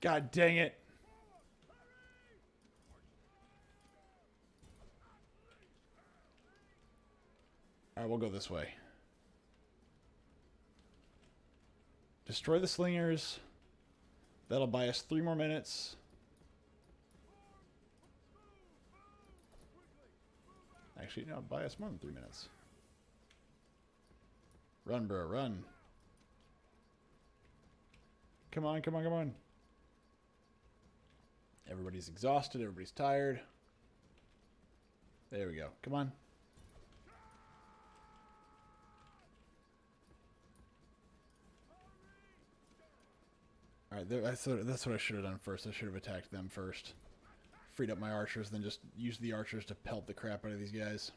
God dang it. Alright, we'll go this way. Destroy the slingers. That'll buy us 3 more minutes. Actually, no, buy us more than 3 minutes. Run, bro, run. Come on, come on, come on. Everybody's exhausted. Everybody's tired. There we go. Come on. Alright, that's what I should have done first. I should have attacked them first. Freed up my archers, then just used the archers to pelt the crap out of these guys.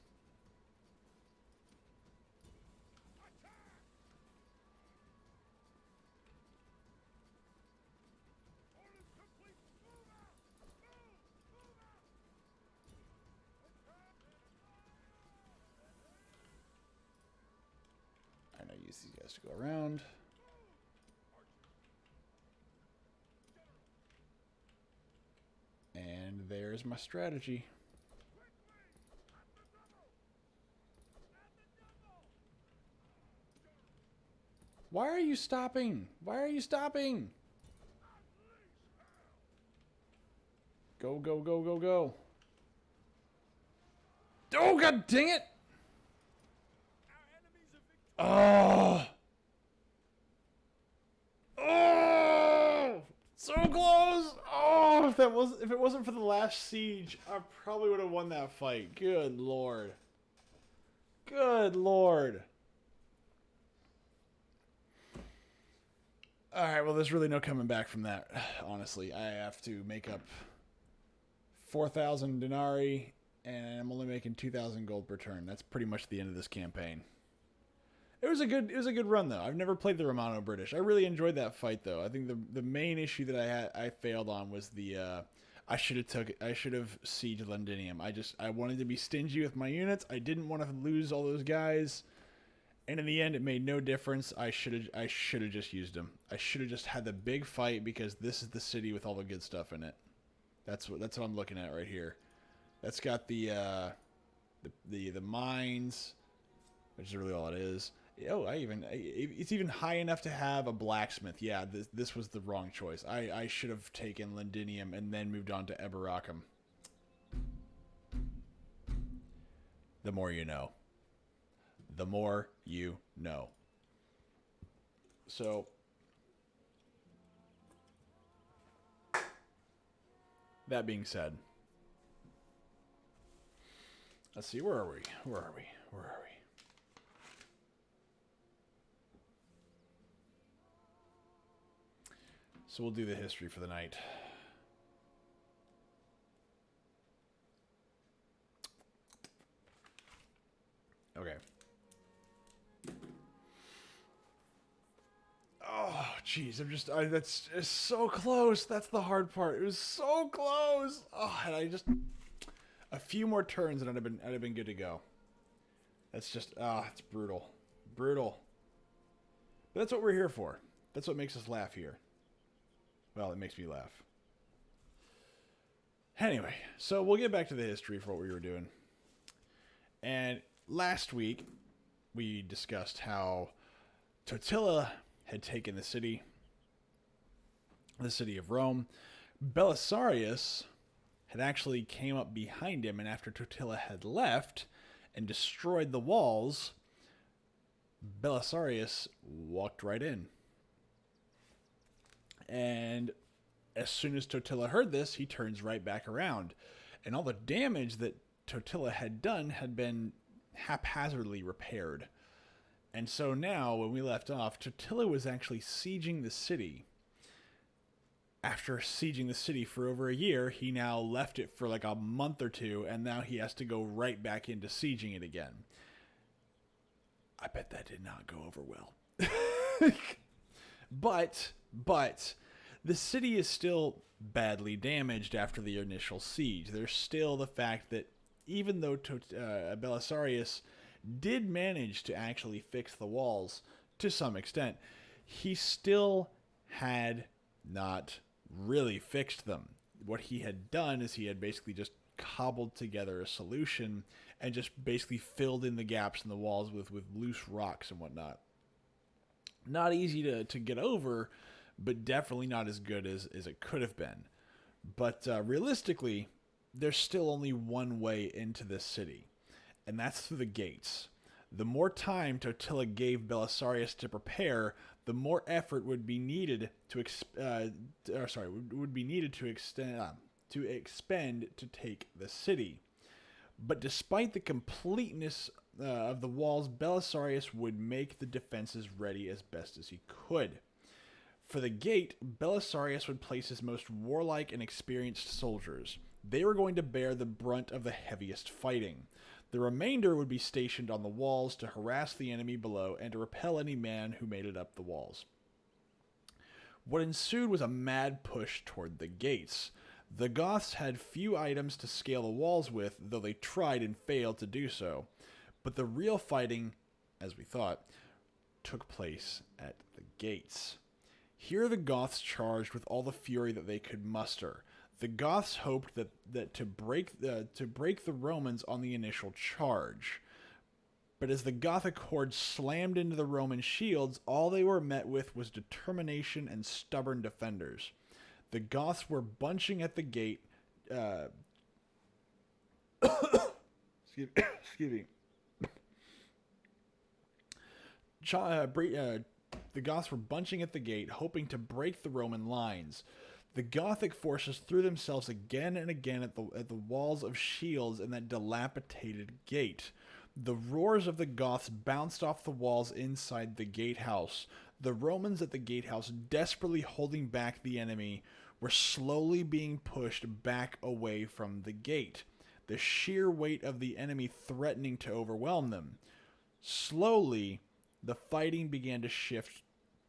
And I use these guys to go around. And there's my strategy. Why are you stopping? Why are you stopping? Go, go, go, go, go. Oh, god dang it! Oh! Oh! So close! Oh, if it wasn't for the last siege, I probably would have won that fight. Good lord. Good lord. Alright, well there's really no coming back from that, honestly. I have to make up 4,000 denarii, and I'm only making 2,000 gold per turn. That's pretty much the end of this campaign. It was a good run though. I've never played the Romano British. I really enjoyed that fight though. I think the main issue that I failed on was the I should have sieged Londinium. I wanted to be stingy with my units. I didn't want to lose all those guys. And in the end it made no difference. I should have just used them. I should have just had the big fight because this is the city with all the good stuff in it. That's what I'm looking at right here. That's got the mines, which is really all it is. Oh, it's even high enough to have a blacksmith. Yeah, this was the wrong choice. I should have taken Londinium and then moved on to Eberacum. The more you know. The more you know. So, that being said, let's see, where are we? Where are we? Where are we? So we'll do the history for the night. Okay. Oh, jeez, that's just so close. That's the hard part. It was so close. Oh, and a few more turns and I'd have been good to go. That's just, it's brutal. Brutal. But that's what we're here for. That's what makes us laugh here. Well, it makes me laugh. Anyway, so we'll get back to the history for what we were doing. And last week, we discussed how Totila had taken the city of Rome, Belisarius had actually came up behind him, and after Totila had left and destroyed the walls, Belisarius walked right in. And as soon as Totila heard this, he turns right back around. And all the damage that Totila had done had been haphazardly repaired. And so now, when we left off, Totila was actually sieging the city. After sieging the city for over a year, he now left it for like a month or two, and now he has to go right back into sieging it again. I bet that did not go over well. But the city is still badly damaged after the initial siege. There's still the fact that even though Belisarius did manage to actually fix the walls to some extent, he still had not really fixed them. What he had done is he had basically just cobbled together a solution and just basically filled in the gaps in the walls with loose rocks and whatnot. Not easy to get over, but definitely not as good as it could have been. But realistically, there's still only one way into this city, and that's through the gates. The more time Totila gave Belisarius to prepare, the more effort would be needed to expend to take the city. But despite the completeness of the walls, Belisarius would make the defenses ready as best as he could. For the gate, Belisarius would place his most warlike and experienced soldiers. They were going to bear the brunt of the heaviest fighting. The remainder would be stationed on the walls to harass the enemy below and to repel any man who made it up the walls. What ensued was a mad push toward the gates. The Goths had few items to scale the walls with, though they tried and failed to do so. But the real fighting, as we thought, took place at the gates. Here the Goths charged with all the fury that they could muster. The Goths hoped that to break the Romans on the initial charge. But as the Gothic horde slammed into the Roman shields, all they were met with was determination and stubborn defenders. The Goths were bunching at the gate. Excuse me. The Goths were bunching at the gate, hoping to break the Roman lines. The Gothic forces threw themselves again and again at the walls of shields in that dilapidated gate. The roars of the Goths bounced off the walls inside the gatehouse. The Romans at the gatehouse, desperately holding back the enemy, were slowly being pushed back away from the gate, the sheer weight of the enemy threatening to overwhelm them. Slowly, the fighting began to shift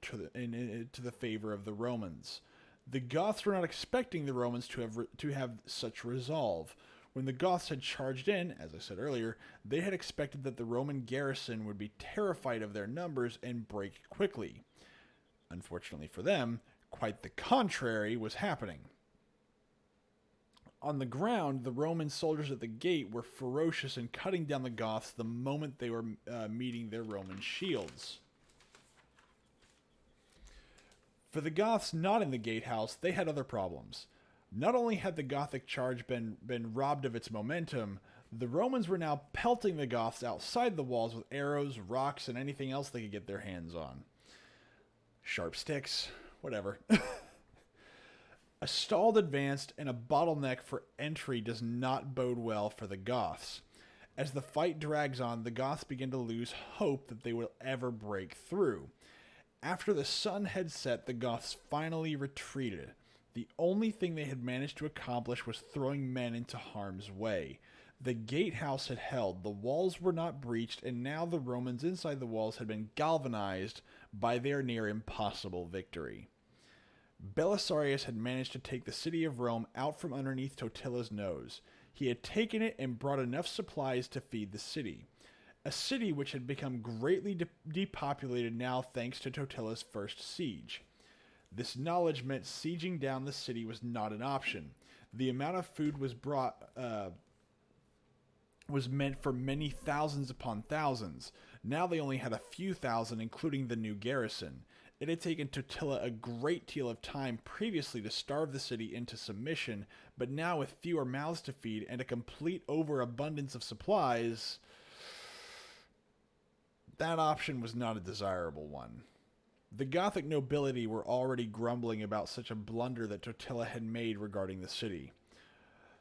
to the favor of the Romans. The Goths were not expecting the Romans to have such resolve. When the Goths had charged in, as I said earlier, they had expected that the Roman garrison would be terrified of their numbers and break quickly. Unfortunately for them, quite the contrary was happening. On the ground, the Roman soldiers at the gate were ferocious in cutting down the Goths the moment they were meeting their Roman shields. For the Goths not in the gatehouse, they had other problems. Not only had the Gothic charge been robbed of its momentum, the Romans were now pelting the Goths outside the walls with arrows, rocks, and anything else they could get their hands on. Sharp sticks, whatever. A stalled advance and a bottleneck for entry does not bode well for the Goths. As the fight drags on, the Goths begin to lose hope that they will ever break through. After the sun had set, the Goths finally retreated. The only thing they had managed to accomplish was throwing men into harm's way. The gatehouse had held, the walls were not breached, and now the Romans inside the walls had been galvanized by their near impossible victory. Belisarius had managed to take the city of Rome out from underneath Totila's nose. He had taken it and brought enough supplies to feed the city. A city which had become greatly depopulated now thanks to Totila's first siege. This knowledge meant sieging down the city was not an option. The amount of food was meant for many thousands upon thousands. Now they only had a few thousand, including the new garrison. It had taken Totila a great deal of time previously to starve the city into submission, but now with fewer mouths to feed and a complete overabundance of supplies, that option was not a desirable one. The Gothic nobility were already grumbling about such a blunder that Totila had made regarding the city.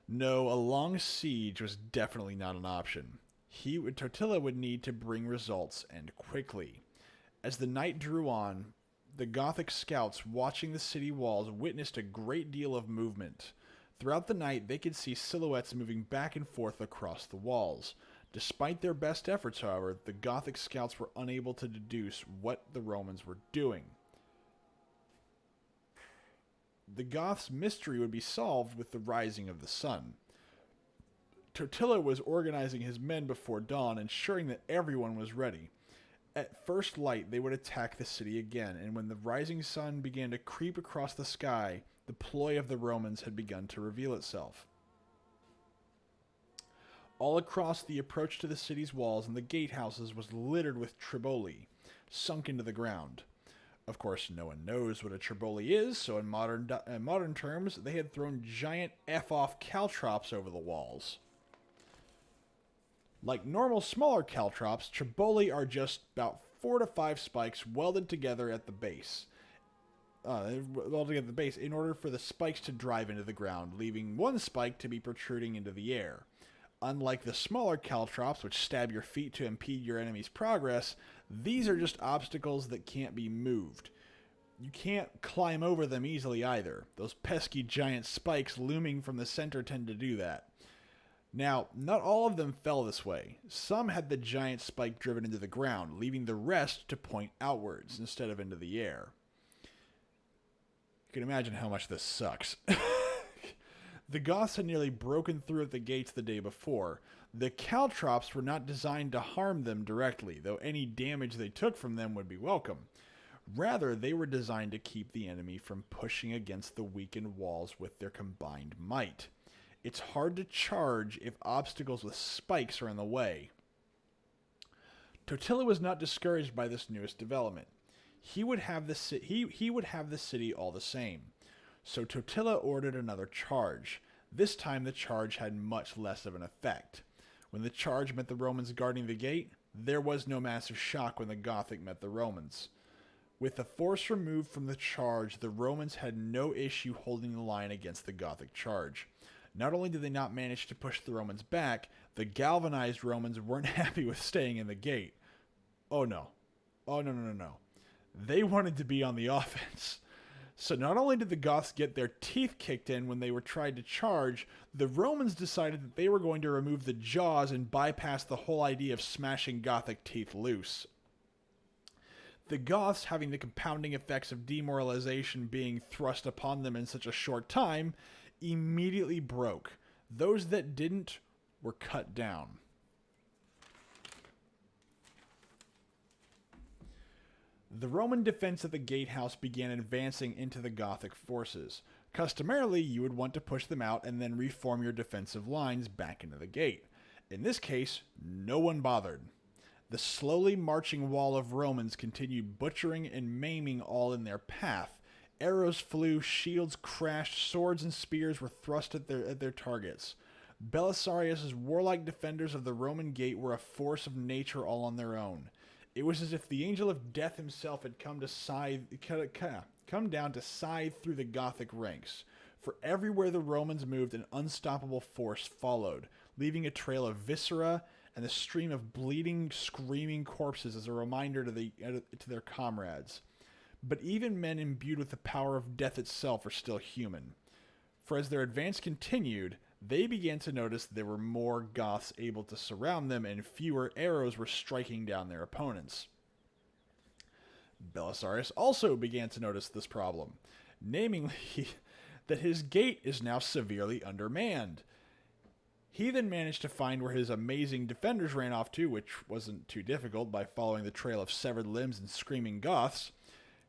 No, a long siege was definitely not an option. Totila would need to bring results, and quickly. As the night drew on, the Gothic scouts watching the city walls witnessed a great deal of movement. Throughout the night, they could see silhouettes moving back and forth across the walls. Despite their best efforts, however, the Gothic scouts were unable to deduce what the Romans were doing. The Goths' mystery would be solved with the rising of the sun. Totila was organizing his men before dawn, ensuring that everyone was ready. At first light, they would attack the city again, and when the rising sun began to creep across the sky, the ploy of the Romans had begun to reveal itself. All across the approach to the city's walls and the gatehouses was littered with triboli, sunk into the ground. Of course, no one knows what a triboli is, so in modern terms, they had thrown giant F-off caltrops over the walls. Like normal smaller caltrops, triboli are just about 4 to 5 spikes welded together at the base. In order for the spikes to drive into the ground, leaving one spike to be protruding into the air. Unlike the smaller caltrops, which stab your feet to impede your enemy's progress, these are just obstacles that can't be moved. You can't climb over them easily either. Those pesky giant spikes looming from the center tend to do that. Now, not all of them fell this way. Some had the giant spike driven into the ground, leaving the rest to point outwards instead of into the air. You can imagine how much this sucks. The Goths had nearly broken through at the gates the day before. The caltrops were not designed to harm them directly, though any damage they took from them would be welcome. Rather, they were designed to keep the enemy from pushing against the weakened walls with their combined might. It's hard to charge if obstacles with spikes are in the way. Totila was not discouraged by this newest development. He would have the city all the same. So Totila ordered another charge. This time the charge had much less of an effect. When the charge met the Romans guarding the gate, there was no massive shock when the Gothic met the Romans. With the force removed from the charge, the Romans had no issue holding the line against the Gothic charge. Not only did they not manage to push the Romans back, the galvanized Romans weren't happy with staying in the gate. Oh no. No. They wanted to be on the offense. So not only did the Goths get their teeth kicked in when they were tried to charge, the Romans decided that they were going to remove the jaws and bypass the whole idea of smashing Gothic teeth loose. The Goths, having the compounding effects of demoralization being thrust upon them in such a short time, immediately broke. Those that didn't were cut down. The Roman defense of the gatehouse began advancing into the Gothic forces. Customarily, you would want to push them out and then reform your defensive lines back into the gate. In this case, no one bothered. The slowly marching wall of Romans continued butchering and maiming all in their path. Arrows flew, shields crashed, swords and spears were thrust at their targets. Belisarius' warlike defenders of the Roman gate were a force of nature all on their own. It was as if the angel of death himself had come down to scythe through the Gothic ranks. For everywhere the Romans moved, an unstoppable force followed, leaving a trail of viscera and a stream of bleeding, screaming corpses as a reminder to their comrades. But even men imbued with the power of death itself are still human. For as their advance continued, they began to notice there were more Goths able to surround them and fewer arrows were striking down their opponents. Belisarius also began to notice this problem, namely that his gate is now severely undermanned. He then managed to find where his amazing defenders ran off to, which wasn't too difficult by following the trail of severed limbs and screaming Goths.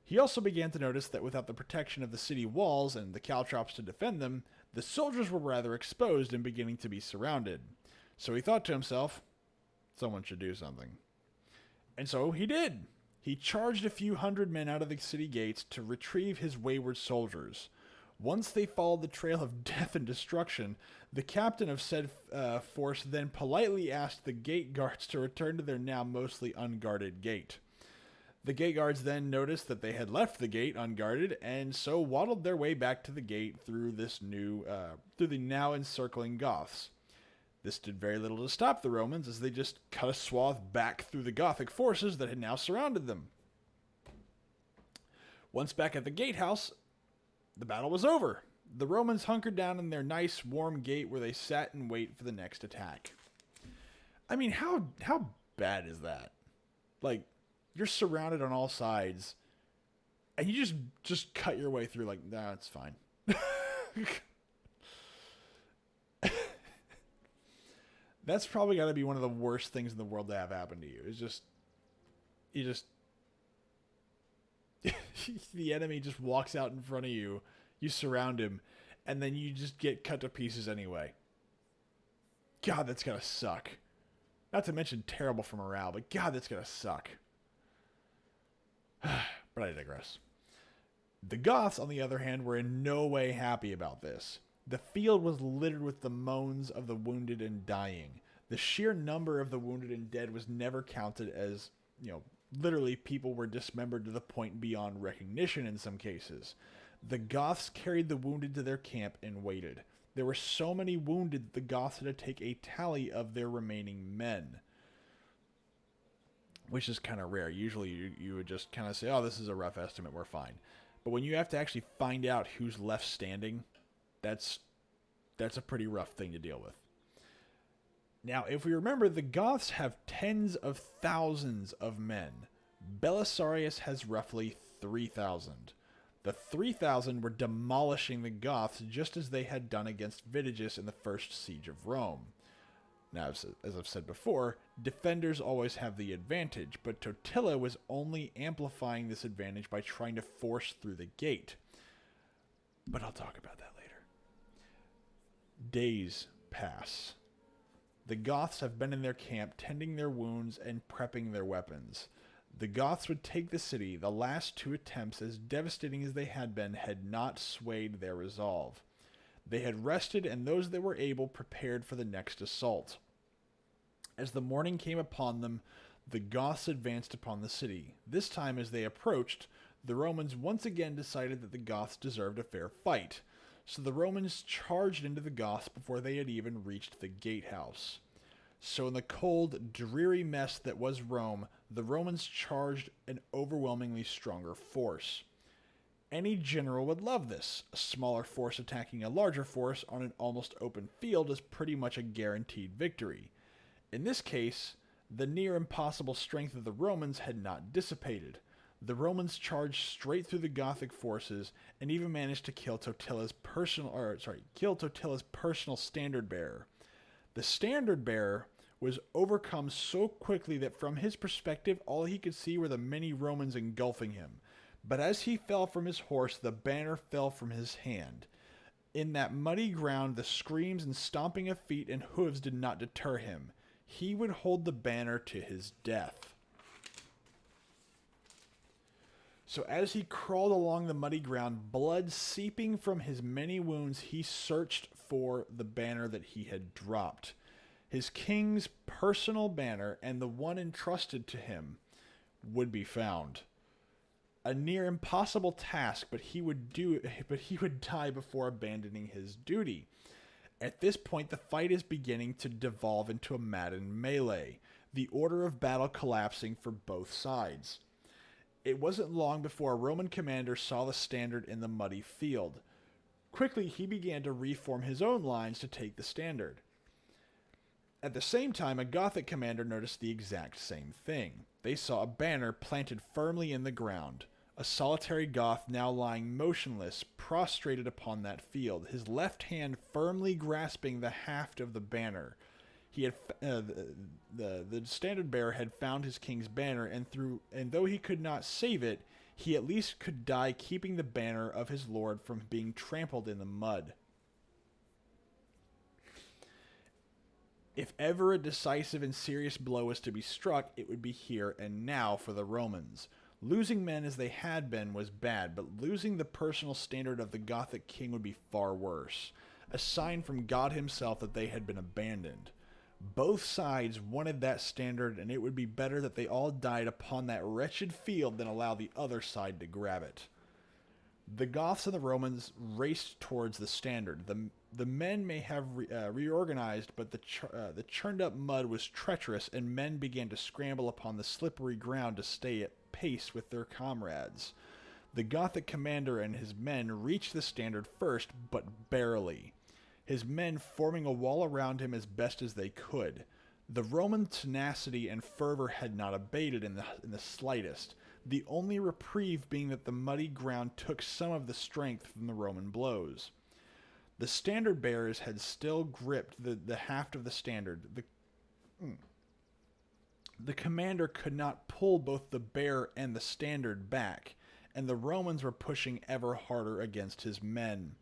He also began to notice that without the protection of the city walls and the caltrops to defend them, the soldiers were rather exposed and beginning to be surrounded. So he thought to himself, someone should do something. And so he did. He charged a few hundred men out of the city gates to retrieve his wayward soldiers. Once they followed the trail of death and destruction, the captain of said force then politely asked the gate guards to return to their now mostly unguarded gate. The gate guards then noticed that they had left the gate unguarded, and so waddled their way back to the gate through the now encircling Goths. This did very little to stop the Romans, as they just cut a swath back through the Gothic forces that had now surrounded them. Once back at the gatehouse, the battle was over. The Romans hunkered down in their nice, warm gate where they sat and wait for the next attack. I mean, how bad is that? Like, you're surrounded on all sides, and you just cut your way through. Like, nah, it's fine. That's probably got to be one of the worst things in the world to have happen to you. It's just, the enemy just walks out in front of you, you surround him, and then you just get cut to pieces anyway. God, that's gotta suck. Not to mention terrible for morale, but God, that's gotta suck. But I digress. The Goths, on the other hand, were in no way happy about this. The field was littered with the moans of the wounded and dying. The sheer number of the wounded and dead was never counted, as, literally people were dismembered to the point beyond recognition in some cases. The Goths carried the wounded to their camp and waited. There were so many wounded that the Goths had to take a tally of their remaining men, which is kind of rare. Usually you would just kind of say, oh, this is a rough estimate, we're fine. But when you have to actually find out who's left standing, that's a pretty rough thing to deal with. Now, if we remember, the Goths have tens of thousands of men. Belisarius has roughly 3,000. The 3,000 were demolishing the Goths just as they had done against Vitiges in the first siege of Rome. Now, as I've said before, defenders always have the advantage, but Totila was only amplifying this advantage by trying to force through the gate. But I'll talk about that later. Days pass. The Goths have been in their camp, tending their wounds and prepping their weapons. The Goths would take the city. The last two attempts, as devastating as they had been, had not swayed their resolve. They had rested, and those that were able prepared for the next assault. As the morning came upon them, the Goths advanced upon the city. This time, as they approached, the Romans once again decided that the Goths deserved a fair fight. So the Romans charged into the Goths before they had even reached the gatehouse. So in the cold, dreary mess that was Rome, the Romans charged an overwhelmingly stronger force. Any general would love this. A smaller force attacking a larger force on an almost open field is pretty much a guaranteed victory. In this case, the near impossible strength of the Romans had not dissipated. The Romans charged straight through the Gothic forces and even managed to kill Totila's personal standard bearer. The standard bearer was overcome so quickly that from his perspective, all he could see were the many Romans engulfing him. But as he fell from his horse, the banner fell from his hand. In that muddy ground, the screams and stomping of feet and hooves did not deter him. He would hold the banner to his death. So as he crawled along the muddy ground, blood seeping from his many wounds, he searched for the banner that he had dropped. His king's personal banner and the one entrusted to him would be found. A near impossible task, but he would die before abandoning his duty. At this point, the fight is beginning to devolve into a maddened melee, the order of battle collapsing for both sides. It wasn't long before a Roman commander saw the standard in the muddy field. Quickly, he began to reform his own lines to take the standard. At the same time, a Gothic commander noticed the exact same thing. They saw a banner planted firmly in the ground. A solitary Goth now lying motionless, prostrated upon that field, his left hand firmly grasping the haft of the banner. He had the standard bearer had found his king's banner, and though he could not save it, he at least could die keeping the banner of his lord from being trampled in the mud. If ever a decisive and serious blow was to be struck, it would be here and now for the Romans. Losing men as they had been was bad, but losing the personal standard of the Gothic king would be far worse. A sign from God himself that they had been abandoned. Both sides wanted that standard, and it would be better that they all died upon that wretched field than allow the other side to grab it. The Goths and the Romans raced towards the standard. The men may have reorganized, but the churned-up mud was treacherous, and men began to scramble upon the slippery ground to stay at pace with their comrades. The Gothic commander and his men reached the standard first, but barely. His men forming a wall around him as best as they could. The Roman tenacity and fervor had not abated in the slightest, the only reprieve being that the muddy ground took some of the strength from the Roman blows. The standard bearers had still gripped the haft of the standard. The commander could not pull both the bearer and the standard back, and the Romans were pushing ever harder against his men.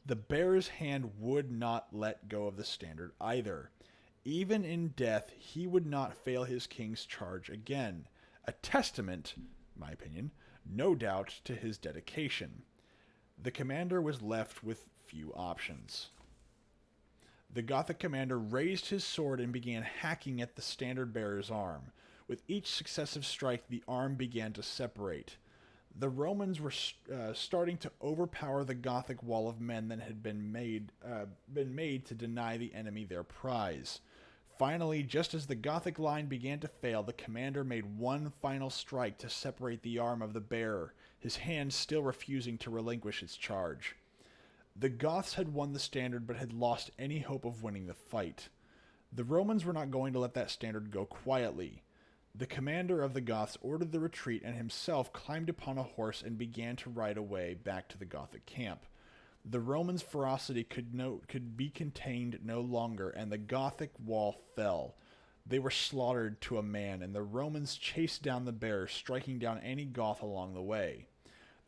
The bearer's hand would not let go of the standard either. Even in death, he would not fail his king's charge again. A testament, in my opinion, no doubt, to his dedication. The commander was left with few options. The Gothic commander raised his sword and began hacking at the standard bearer's arm. With each successive strike, the arm began to separate. The Romans were starting to overpower the Gothic wall of men that had been made to deny the enemy their prize. Finally, just as the Gothic line began to fail, the commander made one final strike to separate the arm of the bearer, his hand still refusing to relinquish its charge. The Goths had won the standard but had lost any hope of winning the fight. The Romans were not going to let that standard go quietly. The commander of the Goths ordered the retreat and himself climbed upon a horse and began to ride away back to the Gothic camp. The Romans' ferocity could be contained no longer, and the Gothic wall fell. They were slaughtered to a man, and the Romans chased down the bearers, striking down any Goth along the way.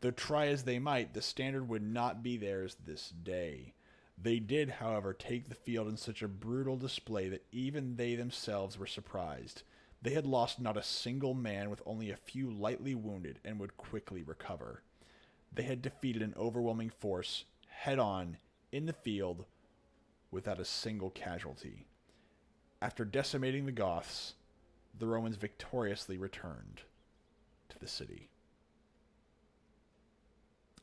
Though try as they might, the standard would not be theirs this day. They did, however, take the field in such a brutal display that even they themselves were surprised. They had lost not a single man, with only a few lightly wounded, and would quickly recover. They had defeated an overwhelming force, head-on, in the field, without a single casualty. After decimating the Goths, the Romans victoriously returned to the city.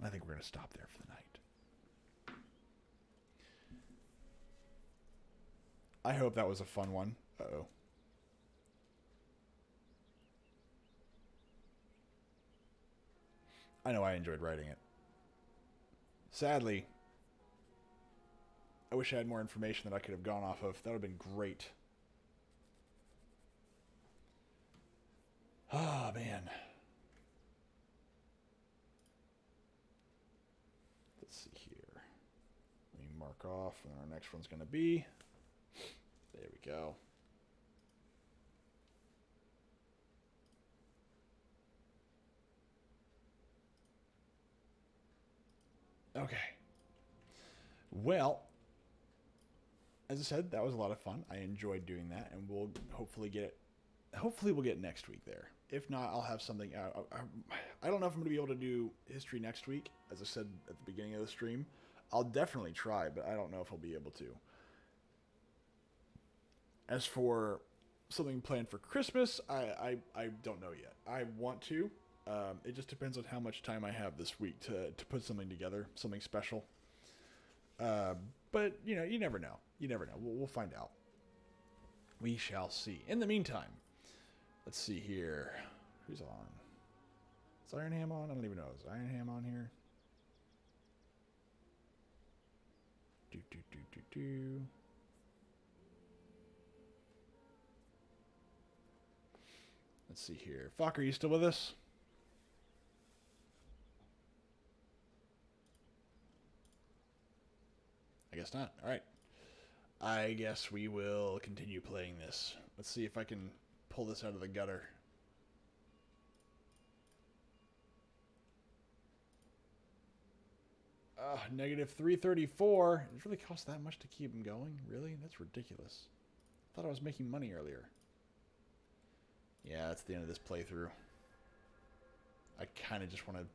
I think we're going to stop there for the night. I hope that was a fun one. Uh-oh. I know I enjoyed writing it. Sadly, I wish I had more information that I could have gone off of. That would have been great. Oh, man. Let's see here. Let me mark off when our next one's going to be. There we go. Okay. Well, as I said, that was a lot of fun. I enjoyed doing that, and we'll hopefully get it. Hopefully, we'll get next week there. If not, I'll have something. I don't know if I'm going to be able to do history next week. As I said at the beginning of the stream, I'll definitely try, but I don't know if I'll be able to. As for something planned for Christmas, I don't know yet. I want to. It just depends on how much time I have this week to put something together, something special. But, you know, you never know. You never know. We'll find out. We shall see. In the meantime, let's see here. Who's on? Is Ironham on? I don't even know. Is Ironham on here? Do. Let's see here. Fuck, are you still with us? I guess not. All right. I guess we will continue playing this. Let's see if I can pull this out of the gutter. Negative 334. It really costs that much to keep them going? Really? That's ridiculous. thought I was making money earlier. Yeah, that's the end of this playthrough. I kind of just want to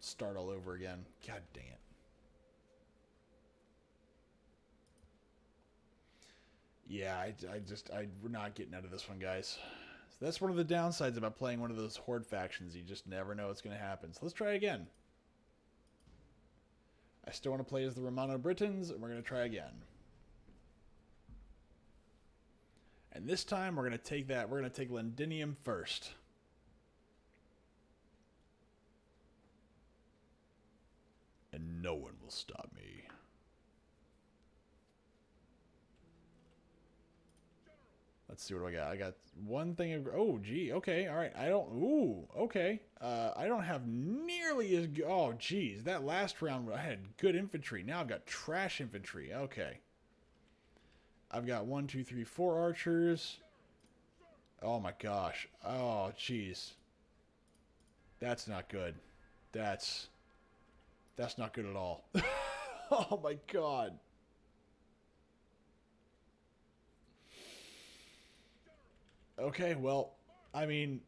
start all over again. God dang it. Yeah, we're not getting out of this one, guys. So that's one of the downsides about playing one of those horde factions. You just never know what's going to happen. So let's try again. I still want to play as the Romano Britons, and we're going to try again. And this time, we're going to take that. We're going to take Londinium first. And no one will stop me. Let's see, what do I got? I got one thing of... Oh, gee. Okay, all right. I don't... Ooh, okay. I don't have nearly as... Oh, geez. That last round, I had good infantry. Now I've got trash infantry. Okay. I've got 1, 2, 3, 4 archers. Oh, my gosh. Oh, geez. That's not good. That's not good at all. Oh, my God. Okay, well, I mean,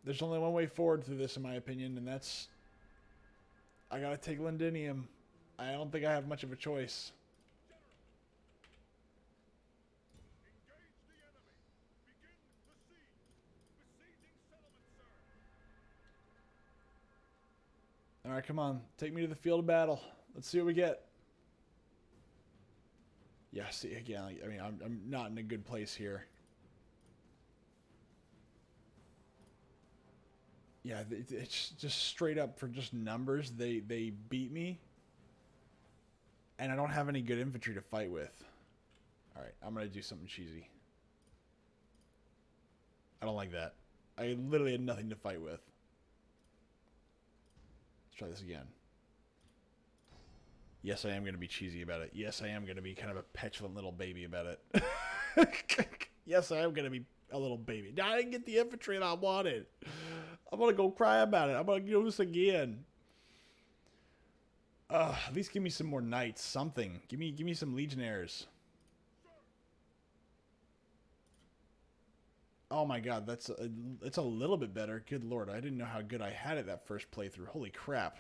there's only one way forward through this, in my opinion, and that's... I gotta take Londinium. I don't think I have much of a choice. Alright, come on. Take me to the field of battle. Let's see what we get. Yeah, see, again, I mean, I'm not in a good place here. Yeah, it's just straight up for just numbers. They beat me. And I don't have any good infantry to fight with. Alright, I'm going to do something cheesy. I don't like that. I literally had nothing to fight with. Let's try this again. Yes, I am going to be cheesy about it. Yes, I am going to be kind of a petulant little baby about it. Yes, I am going to be a little baby. I didn't get the infantry that I wanted. I'm going to go cry about it. I'm going to do this again. At least give me some more knights. Something. Give me some legionnaires. Oh my god, it's a little bit better. Good lord, I didn't know how good I had it that first playthrough. Holy crap.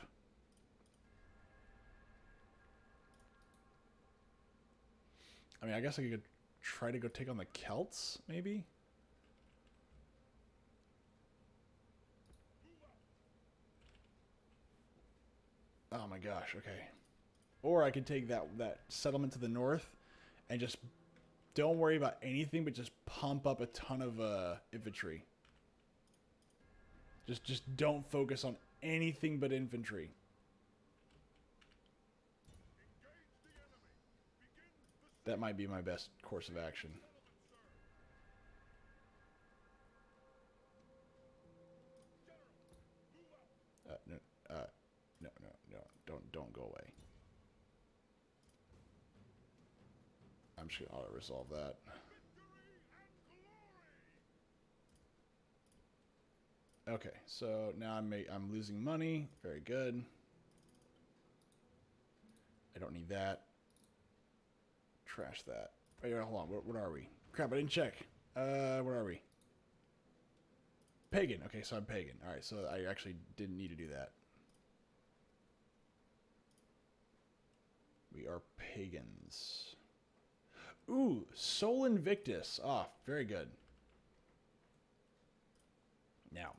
I mean, I guess I could try to go take on the Celts, maybe? Oh my gosh, okay. Or I could take that settlement to the north and just don't worry about anything but just pump up a ton of infantry. Just don't focus on anything but infantry. That might be my best course of action. No, don't go away. I'm just gonna auto-resolve that. Okay, so now I'm losing money. Very good. I don't need that. Trash that. Wait, hold on. What are we? Crap, I didn't check. Where are we? Pagan. Okay, so I'm pagan. All right, so I actually didn't need to do that. We are pagans. Ooh, Sol Invictus. Ah, very good. Now,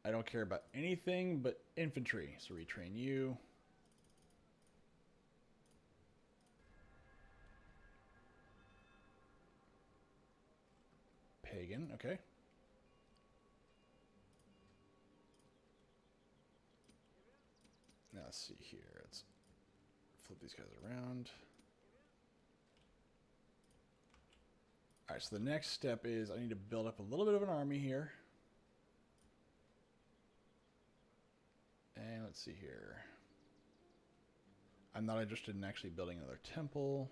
I don't care about anything but infantry, so retrain you. Pagan, okay. Now let's see here. Let's flip these guys around. All right, so the next step is I need to build up a little bit of an army here. And let's see here. I'm not interested in actually building another temple.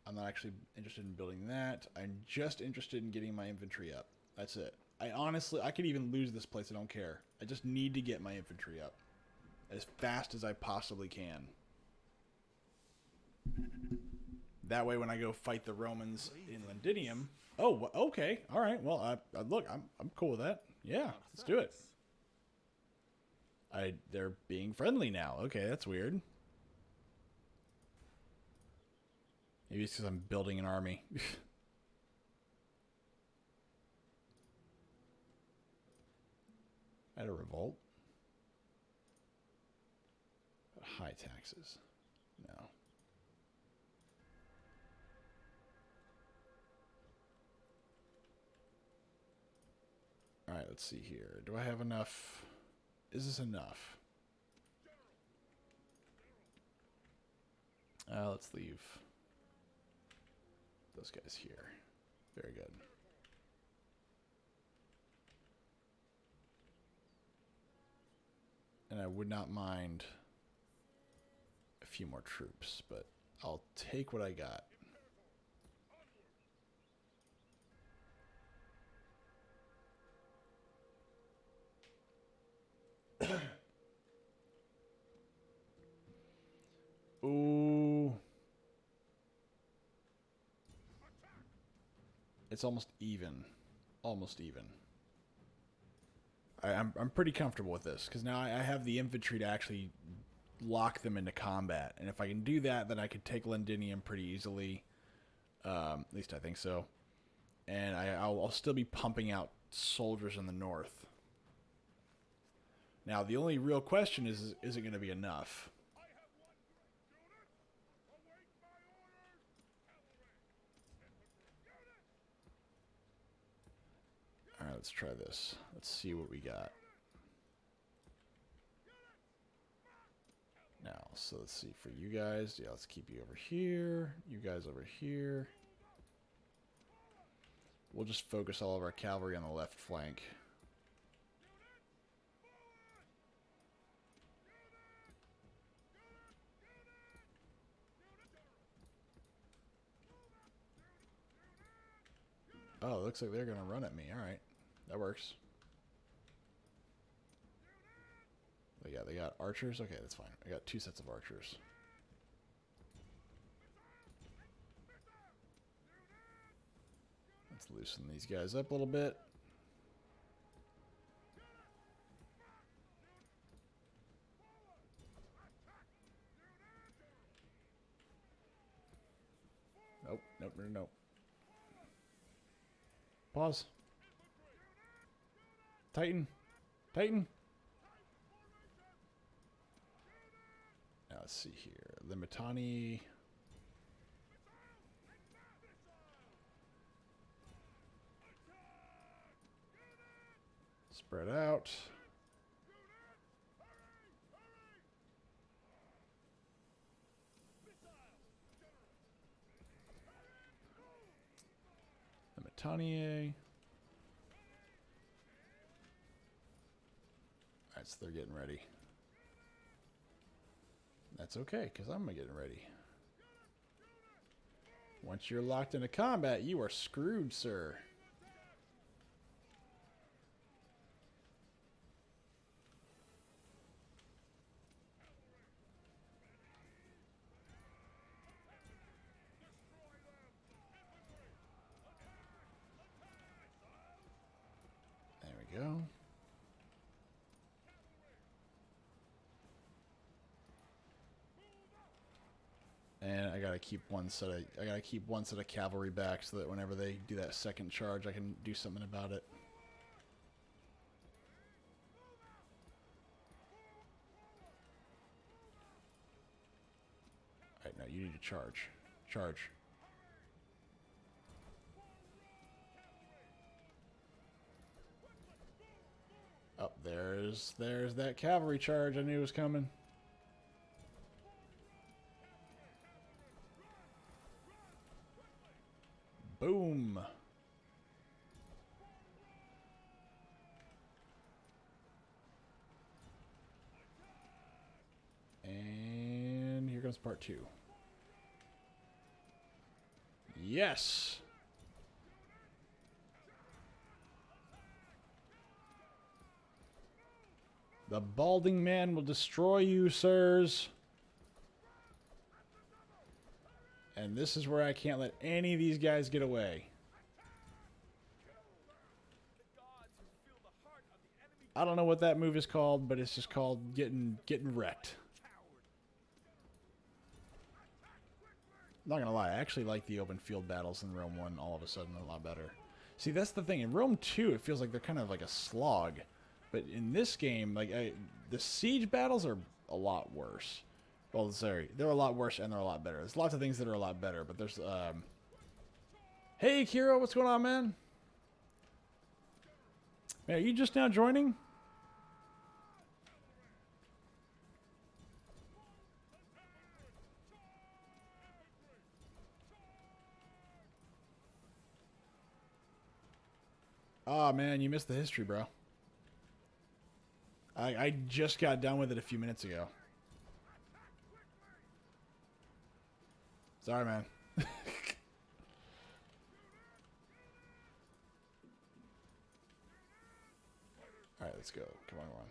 I'm not actually interested in building that. I'm just interested in getting my infantry up. That's it. I could even lose this place. I don't care. I just need to get my infantry up as fast as I possibly can. That way, when I go fight the Romans in Londinium, oh, okay, all right. Well, look, I'm cool with that. Yeah, let's do it. They're being friendly now. Okay, that's weird. Maybe it's because I'm building an army. I had a revolt. High taxes. No. Alright, let's see here. Do I have enough? Is this enough? Let's leave those guys here. Very good. And I would not mind a few more troops, but I'll take what I got. Ooh. It's almost even. Almost even. I'm pretty comfortable with this, because now I have the infantry to actually lock them into combat. And if I can do that, then I could take Londinium pretty easily. At least I think so. And I'll still be pumping out soldiers in the north. Now, the only real question is it going to be enough? Alright, let's try this. Let's see what we got. Now, so let's see for you guys. Yeah, let's keep you over here. You guys over here. We'll just focus all of our cavalry on the left flank. Oh, it looks like they're going to run at me. Alright. That works. Yeah, they got archers. Okay, that's fine. I got 2 sets of archers. Let's loosen these guys up a little bit. Nope, nope, nope, nope. Pause. Tighten. Tighten. Now let's see here. Limitani. Spread out. Limitani. Alright, so they're getting ready. That's okay, because I'm getting ready. Once you're locked into combat, you are screwed, sir. There we go. And I gotta keep one set of cavalry back so that whenever they do that second charge, I can do something about it. Alright, now you need to charge. Charge. Oh, there's that cavalry charge I knew was coming. Boom. And here comes part 2. Yes. The balding man will destroy you, sirs. And this is where I can't let any of these guys get away. I don't know what that move is called, but it's just called getting wrecked. Not gonna lie, I actually like the open field battles in Rome 1 all of a sudden a lot better. See, that's the thing. In Rome 2, it feels like they're kind of like a slog. But in this game, like the siege battles are a lot worse. Well, sorry, they're a lot worse and they're a lot better. There's lots of things that are a lot better, but there's... Hey, Kiro, what's going on, man? Man, are you just now joining? Oh, man, you missed the history, bro. I just got done with it a few minutes ago. Sorry, man. Alright, let's go. Come on, come on.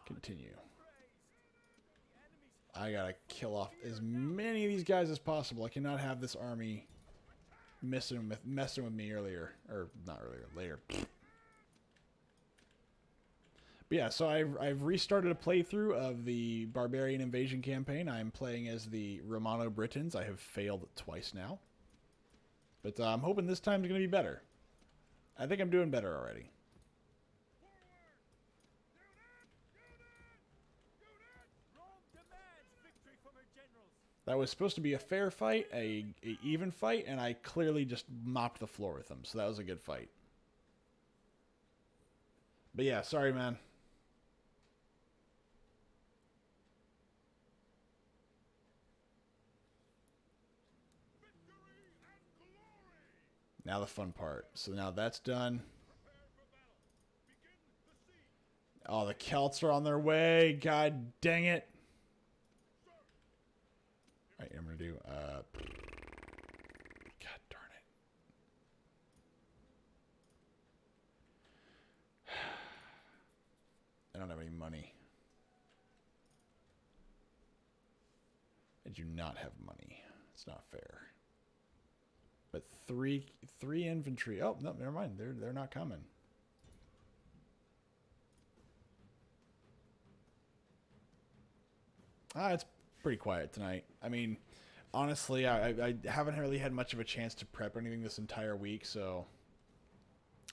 Continue. I gotta kill off as many of these guys as possible. I cannot have this army messing with me earlier. Or, not earlier, later. But yeah, so I've restarted a playthrough of the Barbarian Invasion campaign. I'm playing as the Romano-Britons. I have failed twice now. But I'm hoping this time's going to be better. I think I'm doing better already. That was supposed to be a fair fight, a even fight, and I clearly just mopped the floor with them. So that was a good fight. But yeah, sorry, man. Now the fun part. So now that's done. Oh, the Celts are on their way. God dang it. All right, I'm going to do... God darn it. I don't have any money. I do not have money. It's not fair. But three infantry. Oh, no, never mind. They're not coming. It's pretty quiet tonight. I mean, honestly, I haven't really had much of a chance to prep anything this entire week, so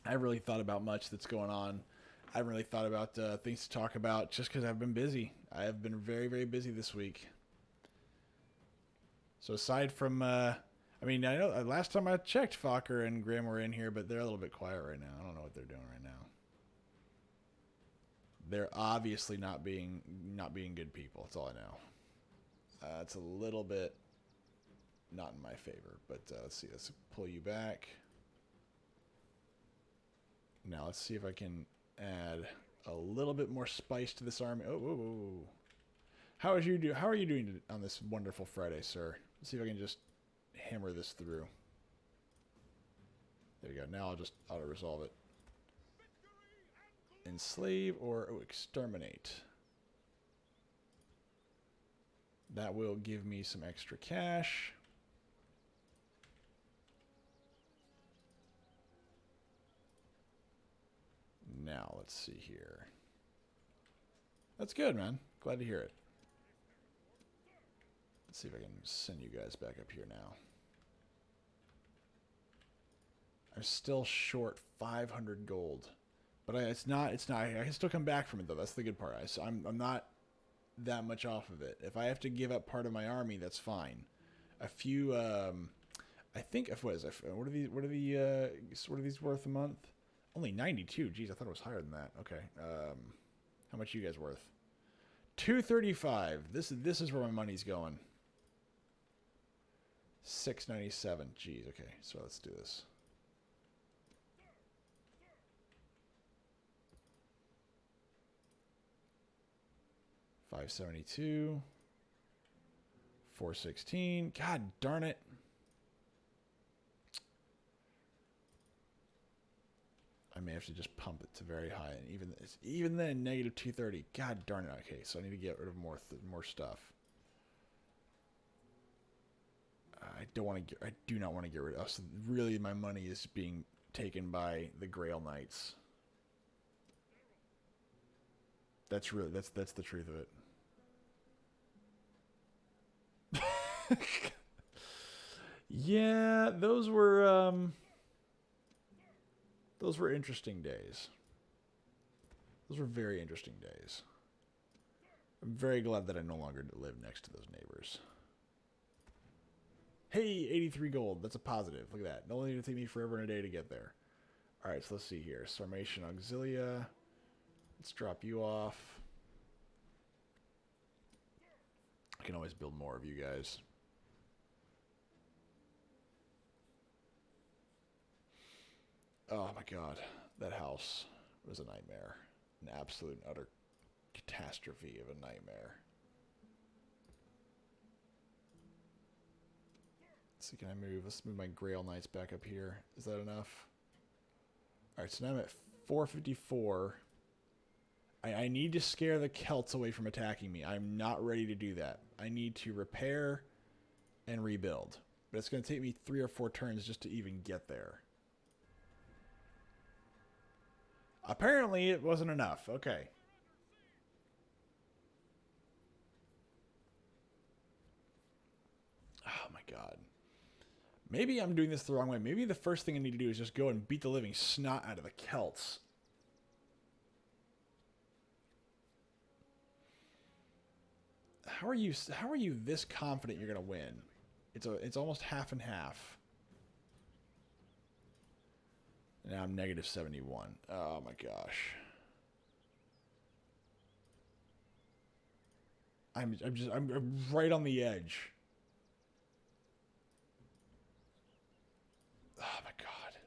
I haven't really thought about much that's going on. I haven't really thought about things to talk about just because I've been busy. I have been very, very busy this week. So aside from... I mean, I know last time I checked, Fokker and Graham were in here, but they're a little bit quiet right now. I don't know what they're doing right now. They're obviously not being good people. That's all I know. It's a little bit not in my favor, but let's see. Let's pull you back. Now let's see if I can add a little bit more spice to this army. Oh, whoa, whoa, whoa. How are you doing on this wonderful Friday, sir? Let's see if I can just hammer this through. There you go. Now I'll just auto-resolve it. Enslave or exterminate. That will give me some extra cash. Now, let's see here. That's good, man. Glad to hear it. Let's see if I can send you guys back up here now. I'm still short 500 gold. But it's not, I can still come back from it, though. That's the good part. I'm not that much off of it. If I have to give up part of my army, that's fine. A few, I think, what are these worth a month? Only 92. Jeez, I thought it was higher than that. Okay. How much are you guys worth? 235. This is where my money's going. 697. Jeez, okay. So let's do this. $572. 416. God darn it. I may have to just pump it to very high, and even then, negative 230. God darn it. Okay, so I need to get rid of more stuff. I don't want to. I do not want to get rid of us. Really, my money is being taken by the Grail Knights. That's really that's the truth of it. Yeah, those were interesting days. Those were very interesting days. I'm very glad that I no longer live next to those neighbors. Hey, 83 gold. That's a positive. Look at that. It only need to take me forever and a day to get there. All right, so let's see here. Sarmatian Auxilia. Let's drop you off. I can always build more of you guys. Oh my god. That house was a nightmare. An absolute and utter catastrophe of a nightmare. Let's see, can I move? Let's move my Grail Knights back up here. Is that enough? Alright, so now I'm at 454. I need to scare the Celts away from attacking me. I'm not ready to do that. I need to repair and rebuild. But it's going to take me 3 or 4 turns just to even get there. Apparently, it wasn't enough. Okay. Oh my god. Maybe I'm doing this the wrong way. Maybe the first thing I need to do is just go and beat the living snot out of the Celts. How are you this confident you're going to win? It's almost half and half. Now I'm negative 71. Oh my gosh. I'm right on the edge. Oh my god.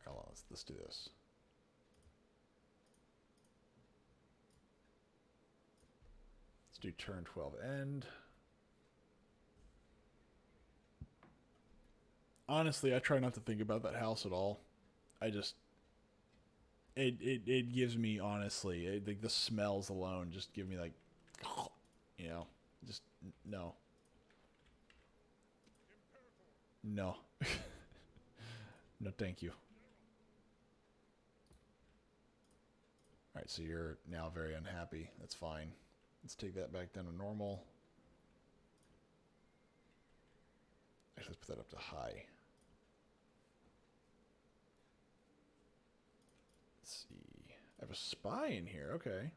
Hold on, let's do this. Let's do turn 12 end. Honestly, I try not to think about that house at all. I just it gives me, honestly, like the smells alone just give me like, you know, just no. No. No, thank you. Alright, so you're now very unhappy. That's fine. Let's take that back down to normal. Actually, let's put that up to high. Let's see. I have a spy in here. Okay.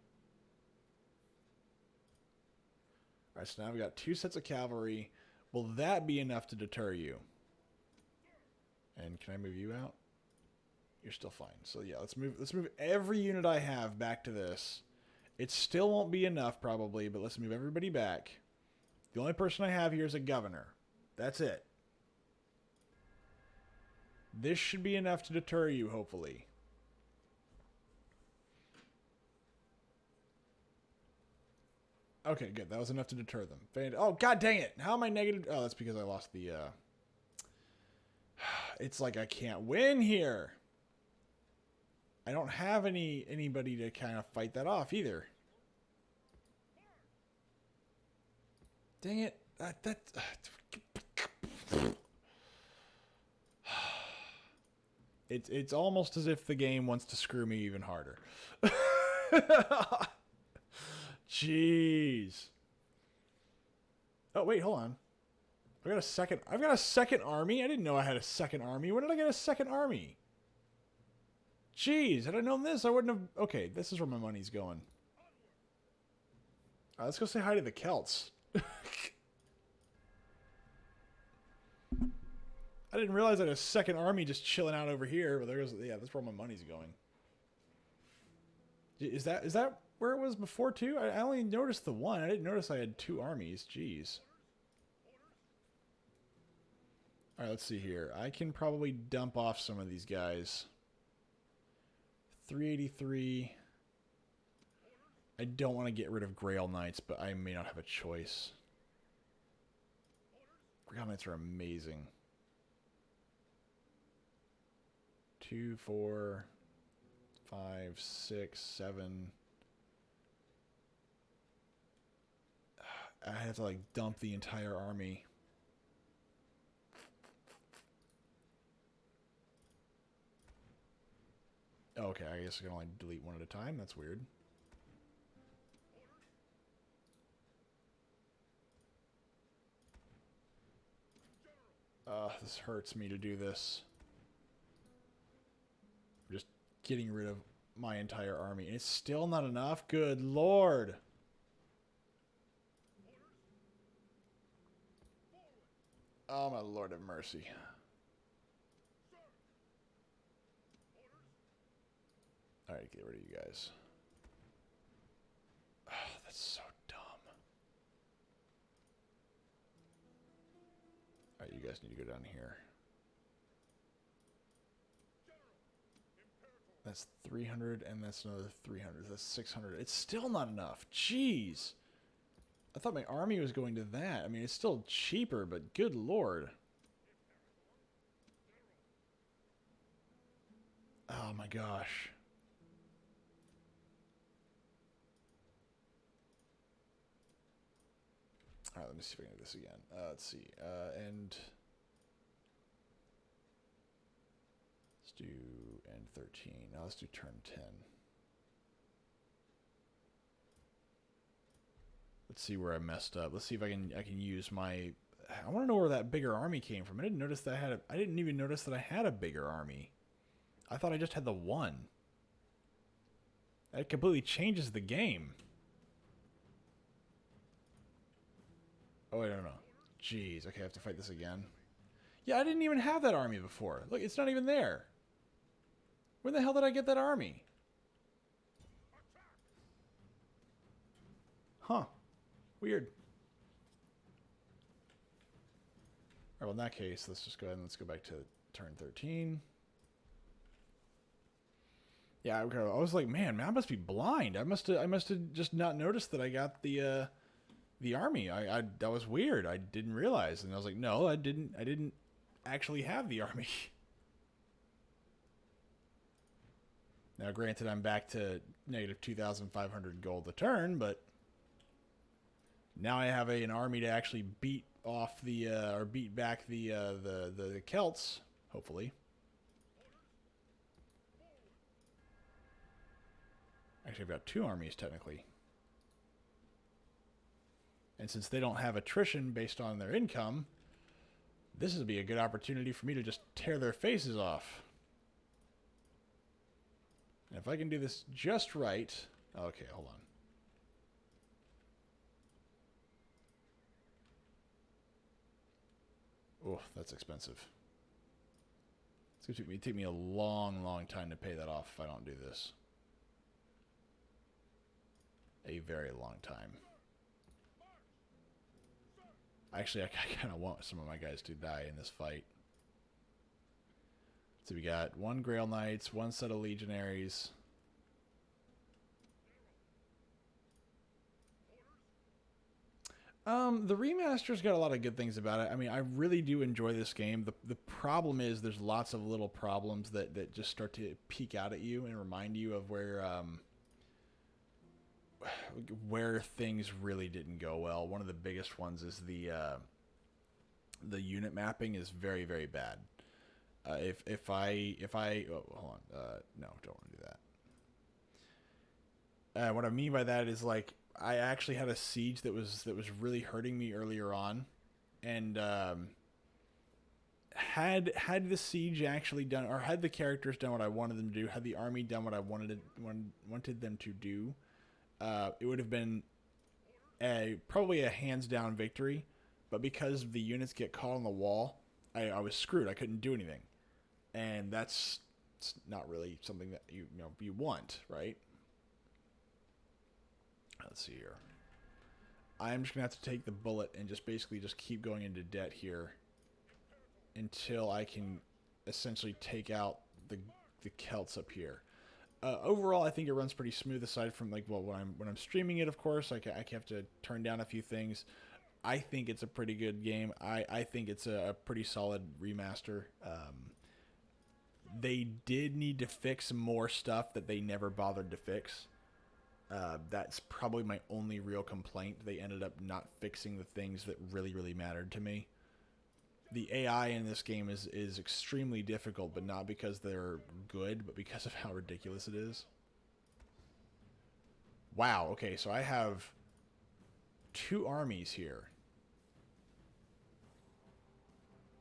Alright, so now we've got 2 sets of cavalry. Will that be enough to deter you? And can I move you out? You're still fine. So yeah, let's move every unit I have back to this. It still won't be enough probably, but let's move everybody back. The only person I have here is a governor. That's it. This should be enough to deter you, hopefully. Okay, good. That was enough to deter them. Oh, god dang it. How am I negative? Oh, that's because I lost the... It's like I can't win here. I don't have anybody to kind of fight that off either. Dang it. It's almost as if the game wants to screw me even harder. Jeez. Oh, wait, hold on. I've got a second army? I didn't know I had a second army. When did I get a second army? Jeez, had I known this, I wouldn't have... Okay, this is where my money's going. Alright, let's go say hi to the Celts. I didn't realize I had a second army just chilling out over here, but yeah, that's where my money's going. Is that where it was before too? I only noticed the one. I didn't notice I had 2 armies. Jeez. Alright, let's see here. I can probably dump off some of these guys. 383. I don't want to get rid of Grail Knights, but I may not have a choice. Grail Knights are amazing. 2, 4, 5, 6, 7. I have to like dump the entire army. Okay, I guess I can only delete one at a time. That's weird. This hurts me to do this. I'm just getting rid of my entire army. And it's still not enough? Good lord. Oh, my lord have mercy. Alright, get rid of you guys. Oh, that's so dumb. Alright, you guys need to go down here. That's 300, and that's another 300. That's 600. It's still not enough. Jeez. I thought my army was going to that. I mean, it's still cheaper, but good lord. Oh my gosh. Alright, let me see if I can do this again. Let's see. And let's do end 13. Now let's do turn 10. Let's see where I messed up. Let's see if I can use my. I want to know where that bigger army came from. I didn't notice that I had. I didn't even notice that I had a bigger army. I thought I just had the one. That completely changes the game. Oh, I don't know. Jeez. Okay, I have to fight this again. Yeah, I didn't even have that army before. Look, it's not even there. Where the hell did I get that army? Huh. Weird. Alright, well, in that case, let's just go ahead and let's go back to turn 13. Yeah, I was like, man, I must be blind. I must have just not noticed that I got the army. That was weird. I didn't realize, and I was like, no, I didn't actually have the army. Now, granted, I'm back to negative 2,500 gold a turn, but now I have an army to actually beat off the or beat back the Celts, hopefully. Actually, I've got two armies technically. And since they don't have attrition based on their income, this would be a good opportunity for me to just tear their faces off. And if I can do this just right... Okay, hold on. Oh, that's expensive. It's going to take me a long, long time to pay that off if I don't do this. A very long time. Actually, I kind of want some of my guys to die in this fight. So we got one Grail Knights, one set of Legionaries. The remaster's got a lot of good things about it. I mean, I really do enjoy this game. The problem is there's lots of little problems that just start to peek out at you and remind you of where things really didn't go well. One of the biggest ones is the unit mapping is very, very bad. If I oh, hold on, no, don't want to do that. What I mean by that is, like, I actually had a siege that was really hurting me earlier on, and had the siege actually done, or had the characters done what I wanted them to do, had the army done what I wanted them to do, it would have been probably a hands down victory. But because the units get caught on the wall, I was screwed. I couldn't do anything, and that's not really something that you want, right? Let's see here. I'm just gonna have to take the bullet and just basically just keep going into debt here until I can essentially take out the Celts up here. Overall, I think it runs pretty smooth. Aside from, like, well, when I'm streaming it, of course, I have to turn down a few things. I think it's a pretty good game. I think it's a pretty solid remaster. They did need to fix more stuff that they never bothered to fix. That's probably my only real complaint. They ended up not fixing the things that really, really mattered to me. The AI in this game is extremely difficult, but not because they're good, but because of how ridiculous it is. Wow, okay, so I have 2 armies here.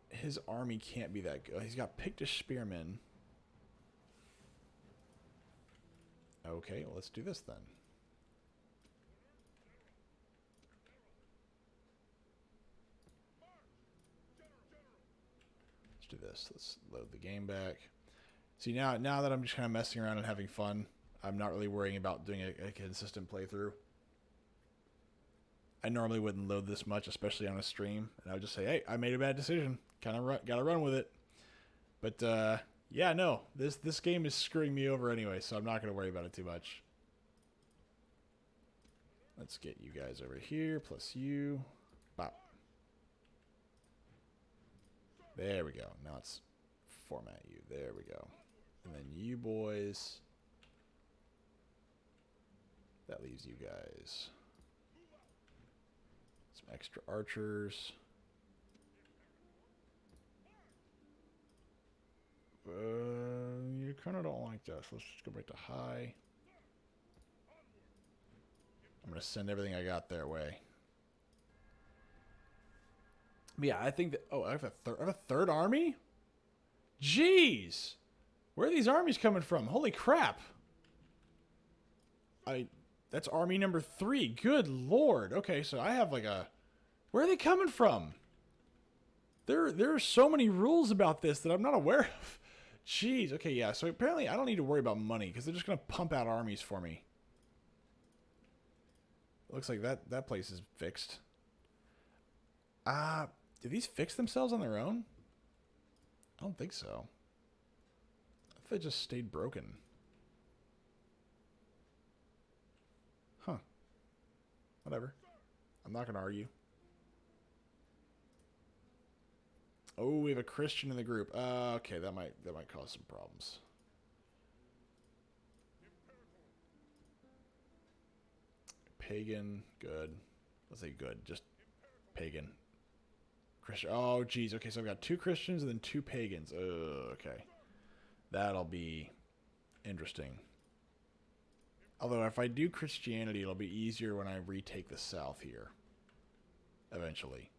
His army can't be that good. He's got Pictish spearmen. Okay, well, let's do this then. Let's do this. Let's load the game back. See, now that I'm just kind of messing around and having fun, I'm not really worrying about doing a consistent playthrough. I normally wouldn't load this much, especially on a stream, and I would just say, hey, I made a bad decision. Kind of gotta run with it. But, yeah, no, this game is screwing me over anyway, so I'm not going to worry about it too much. Let's get you guys over here, plus you. Bop. There we go. Now let's format you. There we go. And then you boys. That leaves you guys. Some extra archers. You kind of don't like that, so let's just go back to high. I'm going to send everything I got their way. But yeah, I think that... Oh, I have a third army? Jeez! Where are these armies coming from? Holy crap! That's army number 3. Good lord. Okay, so I have like a... Where are they coming from? There are so many rules about this that I'm not aware of. Jeez. Okay, yeah. So apparently I don't need to worry about money because they're just going to pump out armies for me. Looks like that place is fixed. Did these fix themselves on their own? I don't think so. I thought they just stayed broken. Huh. Whatever. I'm not going to argue. Oh, we have a Christian in the group. Okay, that might cause some problems. Pagan, good. Let's say good, just pagan. Christian. Oh, geez. Okay, so I've got 2 Christians and then 2 pagans. Okay, that'll be interesting. Although if I do Christianity, it'll be easier when I retake the South here. Eventually.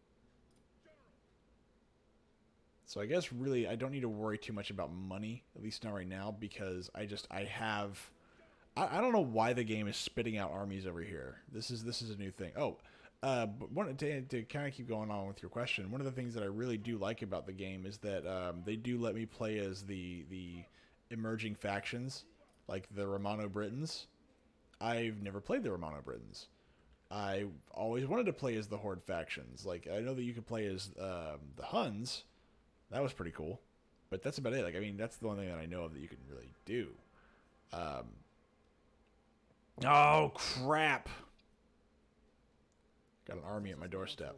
So I guess really I don't need to worry too much about money, at least not right now, because I don't know why the game is spitting out armies over here. This is a new thing. Oh, but wanted to kind of keep going on with your question. One of the things that I really do like about the game is that they do let me play as the emerging factions, like the Romano Britons. I've never played the Romano Britons. I always wanted to play as the Horde factions. Like I know that you could play as the Huns. That was pretty cool. But that's about it. Like, I mean, that's the only thing that I know of that you can really do. Oh, crap. Got an army at my doorstep.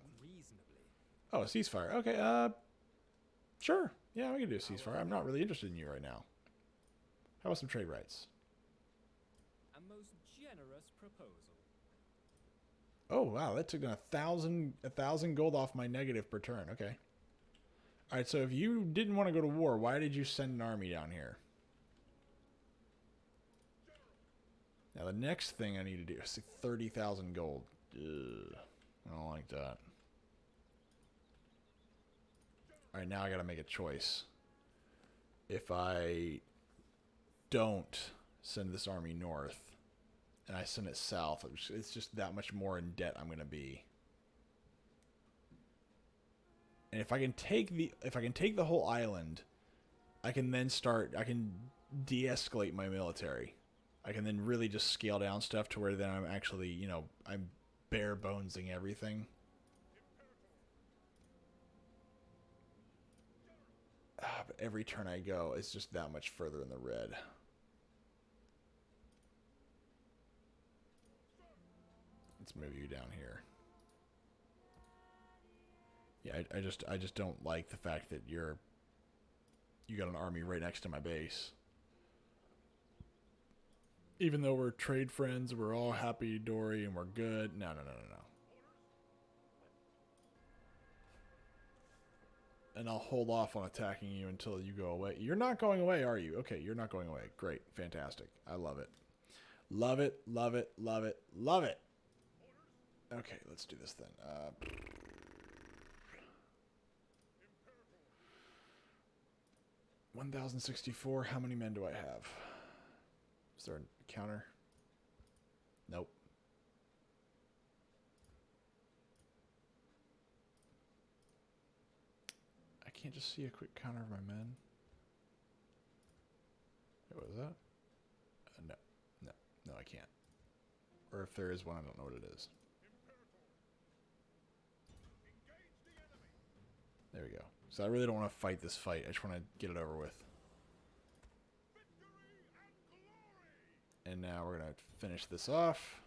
Oh, a ceasefire. Okay, sure. Yeah, we can do a ceasefire. I'm not really interested in you right now. How about some trade rights? A most generous proposal. Oh, wow. That took a thousand gold off my negative per turn. Okay. All right, so if you didn't want to go to war, why did you send an army down here? Now, the next thing I need to do is 30,000 gold. Ugh, I don't like that. All right, now I got to make a choice. If I don't send this army north and I send it south, it's just that much more in debt I'm going to be. And if I can take the whole island, I can de-escalate my military. I can then really just scale down stuff to where then I'm actually, you know, I'm bare bonesing everything. But every turn I go, it's just that much further in the red. Let's move you down here. Yeah, I just don't like the fact that you got an army right next to my base. Even though we're trade friends, we're all happy dory and we're good. No, no, no, no, no. And I'll hold off on attacking you until you go away. You're not going away, are you? Okay, you're not going away. Great. Fantastic. I love it. Love it, love it, love it, love it. Okay, let's do this then. 1,064. How many men do I have? Is there a counter? Nope. I can't just see a quick counter of my men. What was that? No. No. No, I can't. Or if there is one, I don't know what it is. There we go. So I really don't want to fight this fight. I just want to get it over with. And now we're going to finish this off.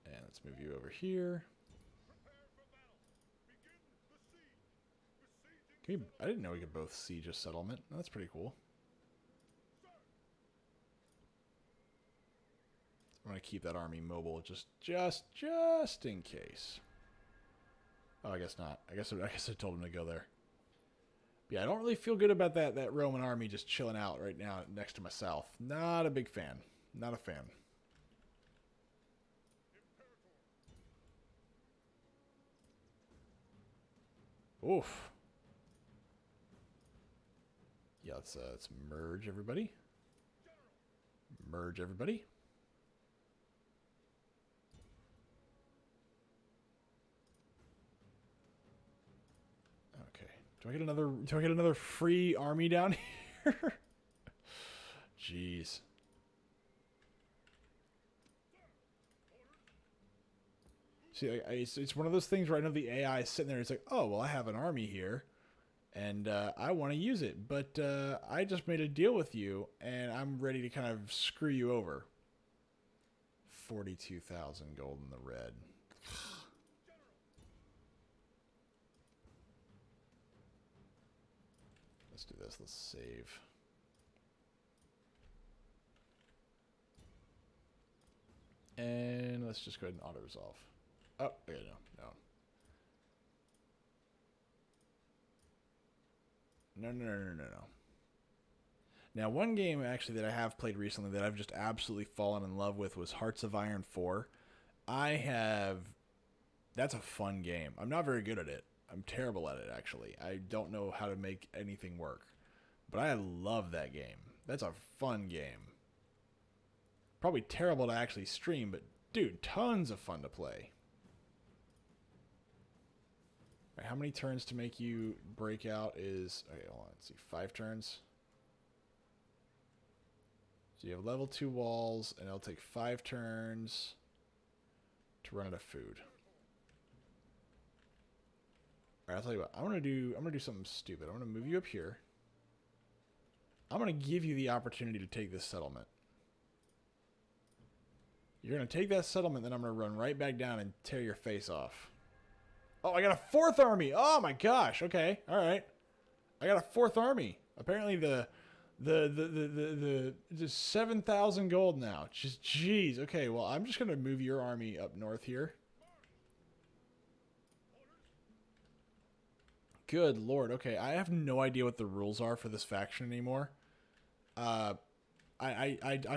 And let's move you over here. Can we, I didn't know we could both siege a settlement. That's pretty cool. I'm going to keep that army mobile just in case. Oh, I guess not. I guess I told him to go there. But yeah, I don't really feel good about that Roman army just chilling out right now next to my south. Not a big fan. Not a fan. Oof. Yeah, let's merge everybody. Merge everybody. Okay. Do I get another free army down here? Jeez. See, it's one of those things where I know the AI is sitting there. It's like, oh, well, I have an army here, and I want to use it, but I just made a deal with you, and I'm ready to kind of screw you over. 42,000 gold in the red. Let's do this. Let's save. And let's just go ahead and auto-resolve. Oh, okay, no. No. Now, one game actually that I have played recently that I've just absolutely fallen in love with was Hearts of Iron 4. That's a fun game. I'm not very good at it. I'm terrible at it, actually. I don't know how to make anything work. But I love that game. That's a fun game. Probably terrible to actually stream, but dude, tons of fun to play. All right, how many turns to make you break out is... Okay, hold on. Let's see. 5 turns. So you have level 2 walls, and it'll take 5 turns to run out of food. All right, I'll tell you what. I'm gonna do something stupid. I'm gonna move you up here. I'm gonna give you the opportunity to take this settlement. You're gonna take that settlement, then I'm gonna run right back down and tear your face off. Oh, I got a 4th army. Oh my gosh. Okay. All right. I got a 4th army. Apparently the just 7,000 gold now. Just jeez. Okay. Well, I'm just gonna move your army up north here. Good Lord. Okay. I have no idea what the rules are for this faction anymore. I'm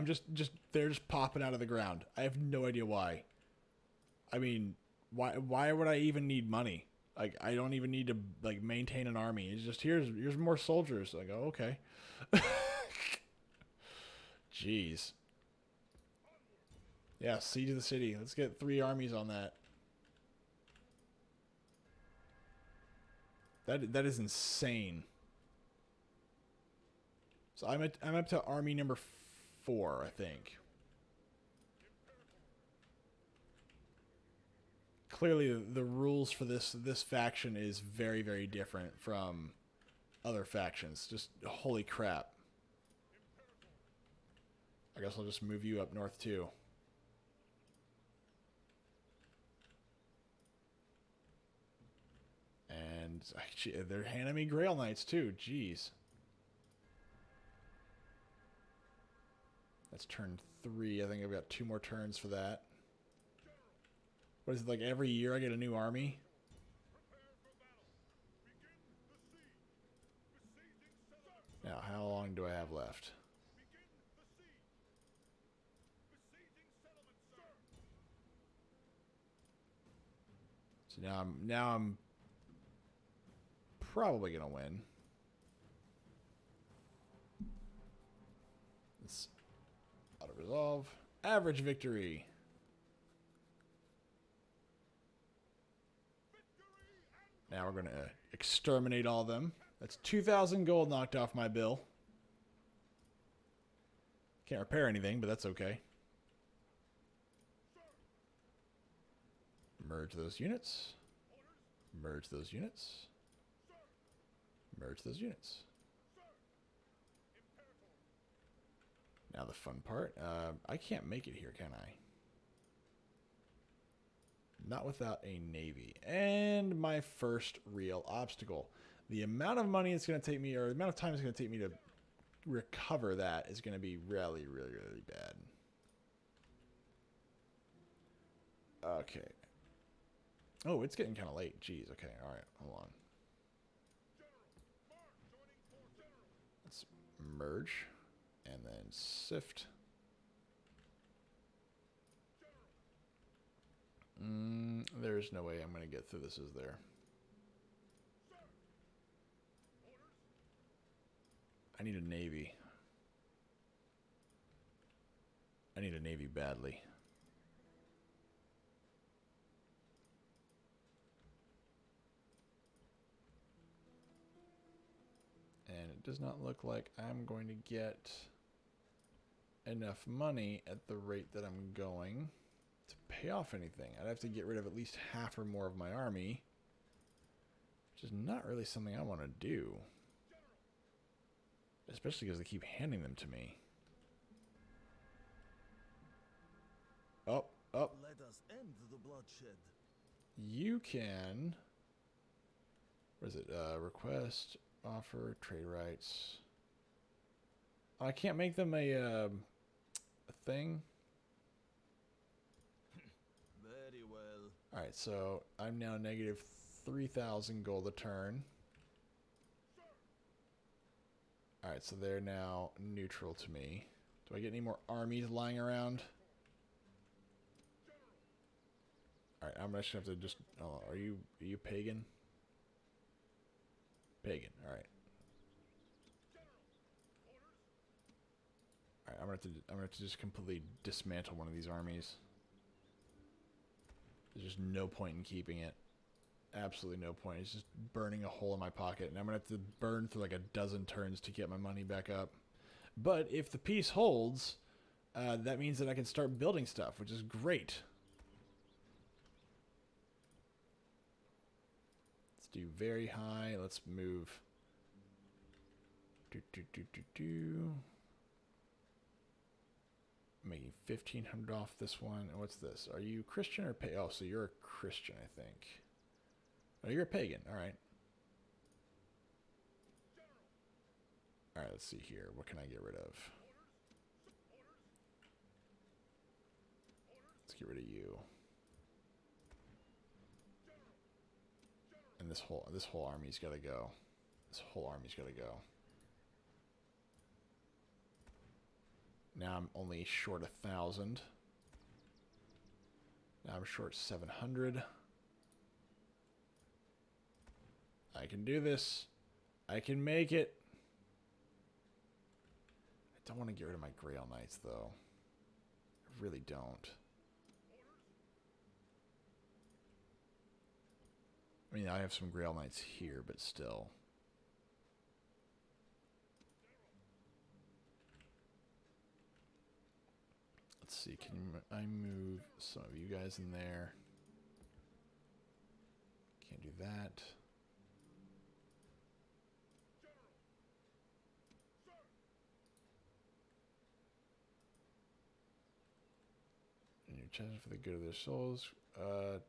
just they're just popping out of the ground. I have no idea why. I mean, why would I even need money? Like, I don't even need to like maintain an army. It's just here's more soldiers. I go, okay. Jeez. Yeah, siege of the city. Let's get 3 armies on that. That is insane. So I'm up to army number 4, I think. Clearly, the rules for this faction is very, very different from other factions. Just holy crap. I guess I'll just move you up north too. And actually, they're handing me Grail Knights too. Jeez. That's turn 3. I think I've got 2 more turns for that. What is it, like every year I get a new army? Now, how long do I have left? So now I'm probably gonna win. Let's auto resolve. Average victory. Now we're gonna exterminate all of them. That's 2,000 gold knocked off my bill. Can't repair anything, but that's okay. Merge those units. Merge those units. Merge those units. Now the fun part. I can't make it here, can I? Not without a navy. And my first real obstacle. The amount of money it's going to take me, or the amount of time it's going to take me to recover that is going to be really, really, really bad. Okay. Oh, it's getting kind of late. Jeez. Okay. All right. Hold on. Let's merge and then sift. There's no way I'm going to get through this, is there? I need a navy. I need a navy badly. And it does not look like I'm going to get enough money at the rate that I'm going to pay off anything. I'd have to get rid of at least half or more of my army, which is not really something I want to do. Especially because they keep handing them to me. Oh. Let us end the bloodshed. You can... What is it? Request, offer, trade rights. Oh, I can't make them a thing? Very well. Alright, so I'm now negative 3,000 gold a turn. Alright, so they're now neutral to me. Do I get any more armies lying around? Alright, I'm just gonna have to just... Oh, are you pagan? Pagan, alright. Alright, I'm gonna have to just completely dismantle one of these armies. There's just no point in keeping it. Absolutely no point. It's just burning a hole in my pocket, and I'm gonna have to burn through like a dozen turns to get my money back up. But if the peace holds, that means that I can start building stuff, which is great. Let's do very high. Let's move. Making 1,500 off this one. And what's this? Are you Christian or pagan? Oh, so you're a Christian, I think. Oh, you're a pagan. All right. All right, let's see here. What can I get rid of? Let's get rid of you. And this whole army's got to go. This whole army's got to go. Now I'm only short 1,000. Now I'm short 700. I can do this. I can make it. I don't want to get rid of my Grail Knights, though. I really don't. I mean, I have some Grail Knights here, but still. Let's see, can I move some of you guys in there? Can't do that. And you're challenging for the good of their souls. Oh,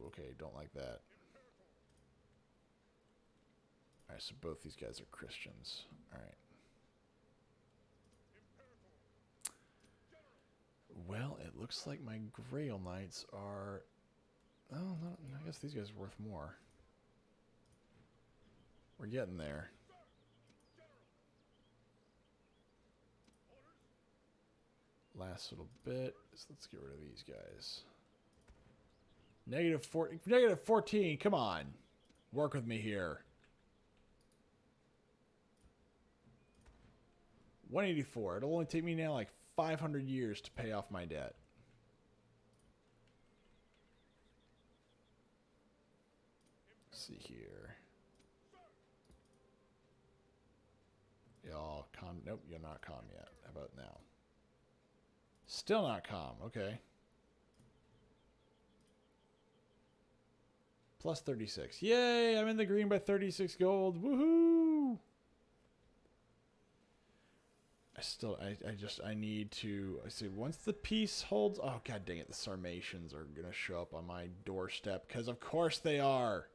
okay, don't like that. Alright, so both these guys are Christians. Alright. Well, it looks like my Grail Knights are... Oh, no, I guess these guys are worth more. We're getting there. Last little bit. So let's get rid of these guys. Negative 14. Come on. Work with me here. 184. It'll only take me now like 500 years to pay off my debt. Let's see here. Y'all calm. Nope, you're not calm yet. How about now? Still not calm. Okay. Plus 36. Yay! I'm in the green by 36 gold. Woohoo! I need to... I see, once the peace holds... Oh, god dang it. The Sarmatians are going to show up on my doorstep. Because of course they are.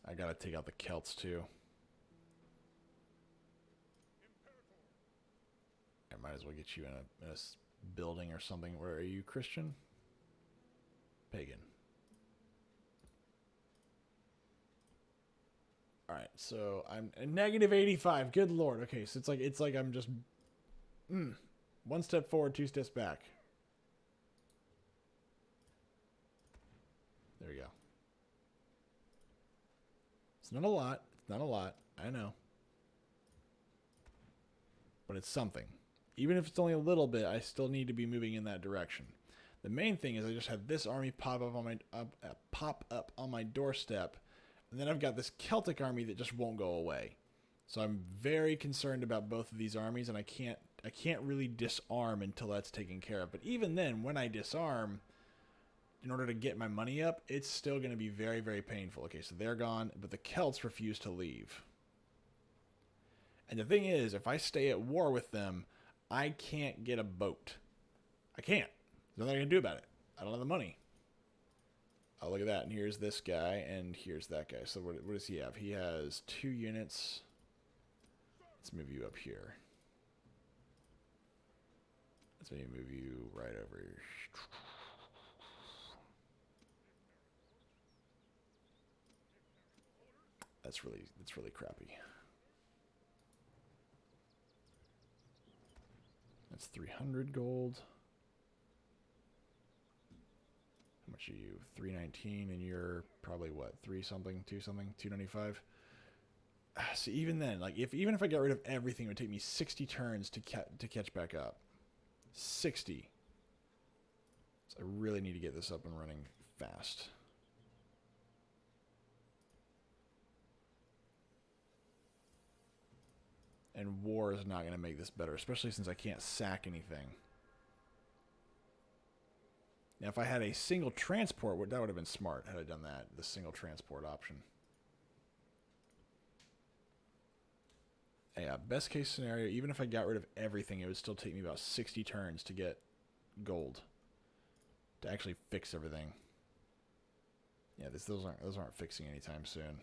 I got to take out the Celts too. I might as well get you in a building or something. Where are you, Christian? Pagan. All right, so I'm negative 85. Good lord. Okay, so it's like I'm just one step forward, two steps back. There we go. It's not a lot. It's not a lot. I know. But it's something. Even if it's only a little bit, I still need to be moving in that direction. The main thing is I just had this army pop up on my doorstep, and then I've got this Celtic army that just won't go away. So I'm very concerned about both of these armies, and I can't really disarm until that's taken care of. But even then, when I disarm, in order to get my money up, it's still going to be very, very painful. Okay, so they're gone, but the Celts refuse to leave. And the thing is, if I stay at war with them, I can't get a boat. I can't. There's nothing I can do about it. I don't have the money. Oh, look at that. And here's this guy, and here's that guy. So what does he have? He has 2 units. Let's move you up here. Let's maybe move you right over here. That's really crappy. That's 300 gold. How much are you? 319, and you're probably what? 3 something, 2 something, 295. So even then, like even if I got rid of everything, it would take me 60 turns to catch back up. 60. So I really need to get this up and running fast. And war is not going to make this better, especially since I can't sack anything. Now, if I had a single transport, that would have been smart had I done that, the single transport option. Yeah, best case scenario, even if I got rid of everything, it would still take me about 60 turns to get gold. To actually fix everything. Yeah, those aren't fixing anytime soon.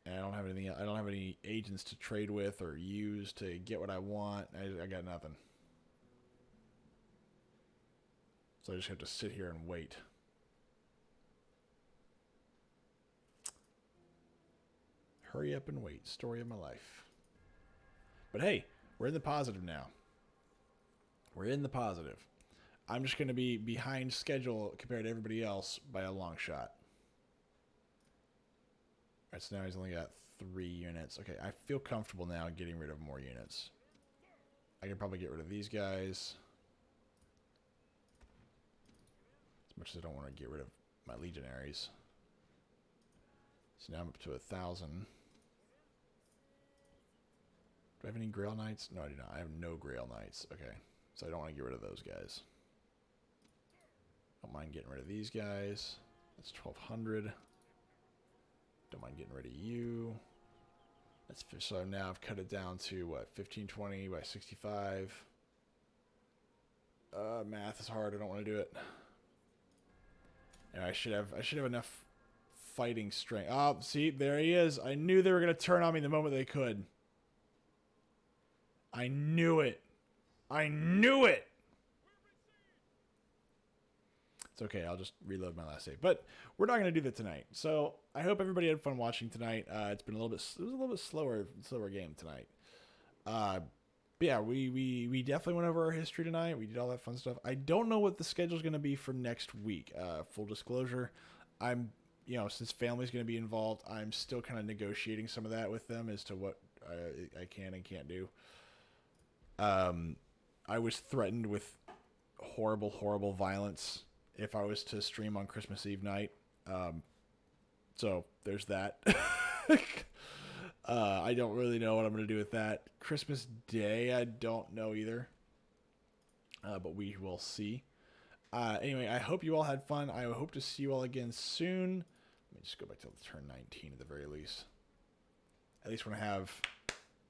And I don't have anything. I don't have any agents to trade with or use to get what I want. I got nothing. So I just have to sit here and wait. Hurry up and wait. Story of my life. But hey, we're in the positive now. We're in the positive. I'm just going to be behind schedule compared to everybody else by a long shot. Alright, so now he's only got 3 units. Okay, I feel comfortable now getting rid of more units. I can probably get rid of these guys. As much as I don't want to get rid of my legionaries. So now I'm up to 1,000. Do I have any Grail Knights? No, I do not. I have no Grail Knights. Okay, so I don't want to get rid of those guys. Don't mind getting rid of these guys. That's 1,200. Don't mind getting rid of you. That's so now I've cut it down to what, 1520 by 65. Math is hard. I don't want to do it. And I should have enough fighting strength. Oh, see, there he is. I knew they were going to turn on me the moment they could. I knew it. I knew it. It's okay. I'll just reload my last save. But we're not going to do that tonight. So I hope everybody had fun watching tonight. It's been it was a little bit slower game tonight. But yeah, we definitely went over our history tonight. We did all that fun stuff. I don't know what the schedule is going to be for next week. Full disclosure, I'm, since family's going to be involved, I'm still kind of negotiating some of that with them as to what I can and can't do. I was threatened with horrible violence if I was to stream on Christmas Eve night. So there's that. I don't really know what I'm going to do with that. Christmas Day, I don't know either. But we will see. Anyway, I hope you all had fun. I hope to see you all again soon. Let me just go back to turn 19 at the very least. At least when I have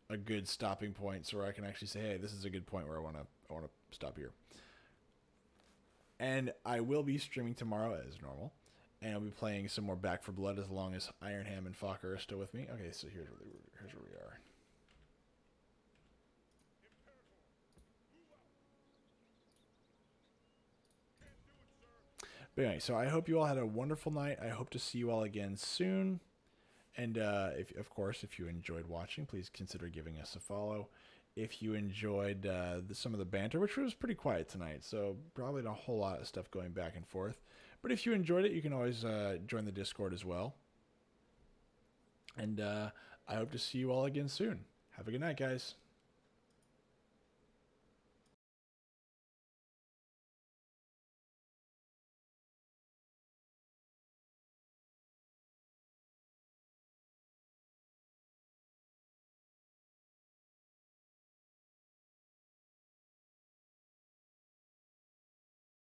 a good stopping point so where I can actually say, hey, this is a good point where I want to stop here. And I will be streaming tomorrow as normal. And I'll be playing some more Back for Blood as long as Ironham and Fokker are still with me. Okay, so here's where we are. But anyway, so I hope you all had a wonderful night. I hope to see you all again soon. And of course, if you enjoyed watching, please consider giving us a follow. If you enjoyed some of the banter, which was pretty quiet tonight, so probably not a whole lot of stuff going back and forth. But if you enjoyed it, you can always join the Discord as well. And I hope to see you all again soon. Have a good night, guys.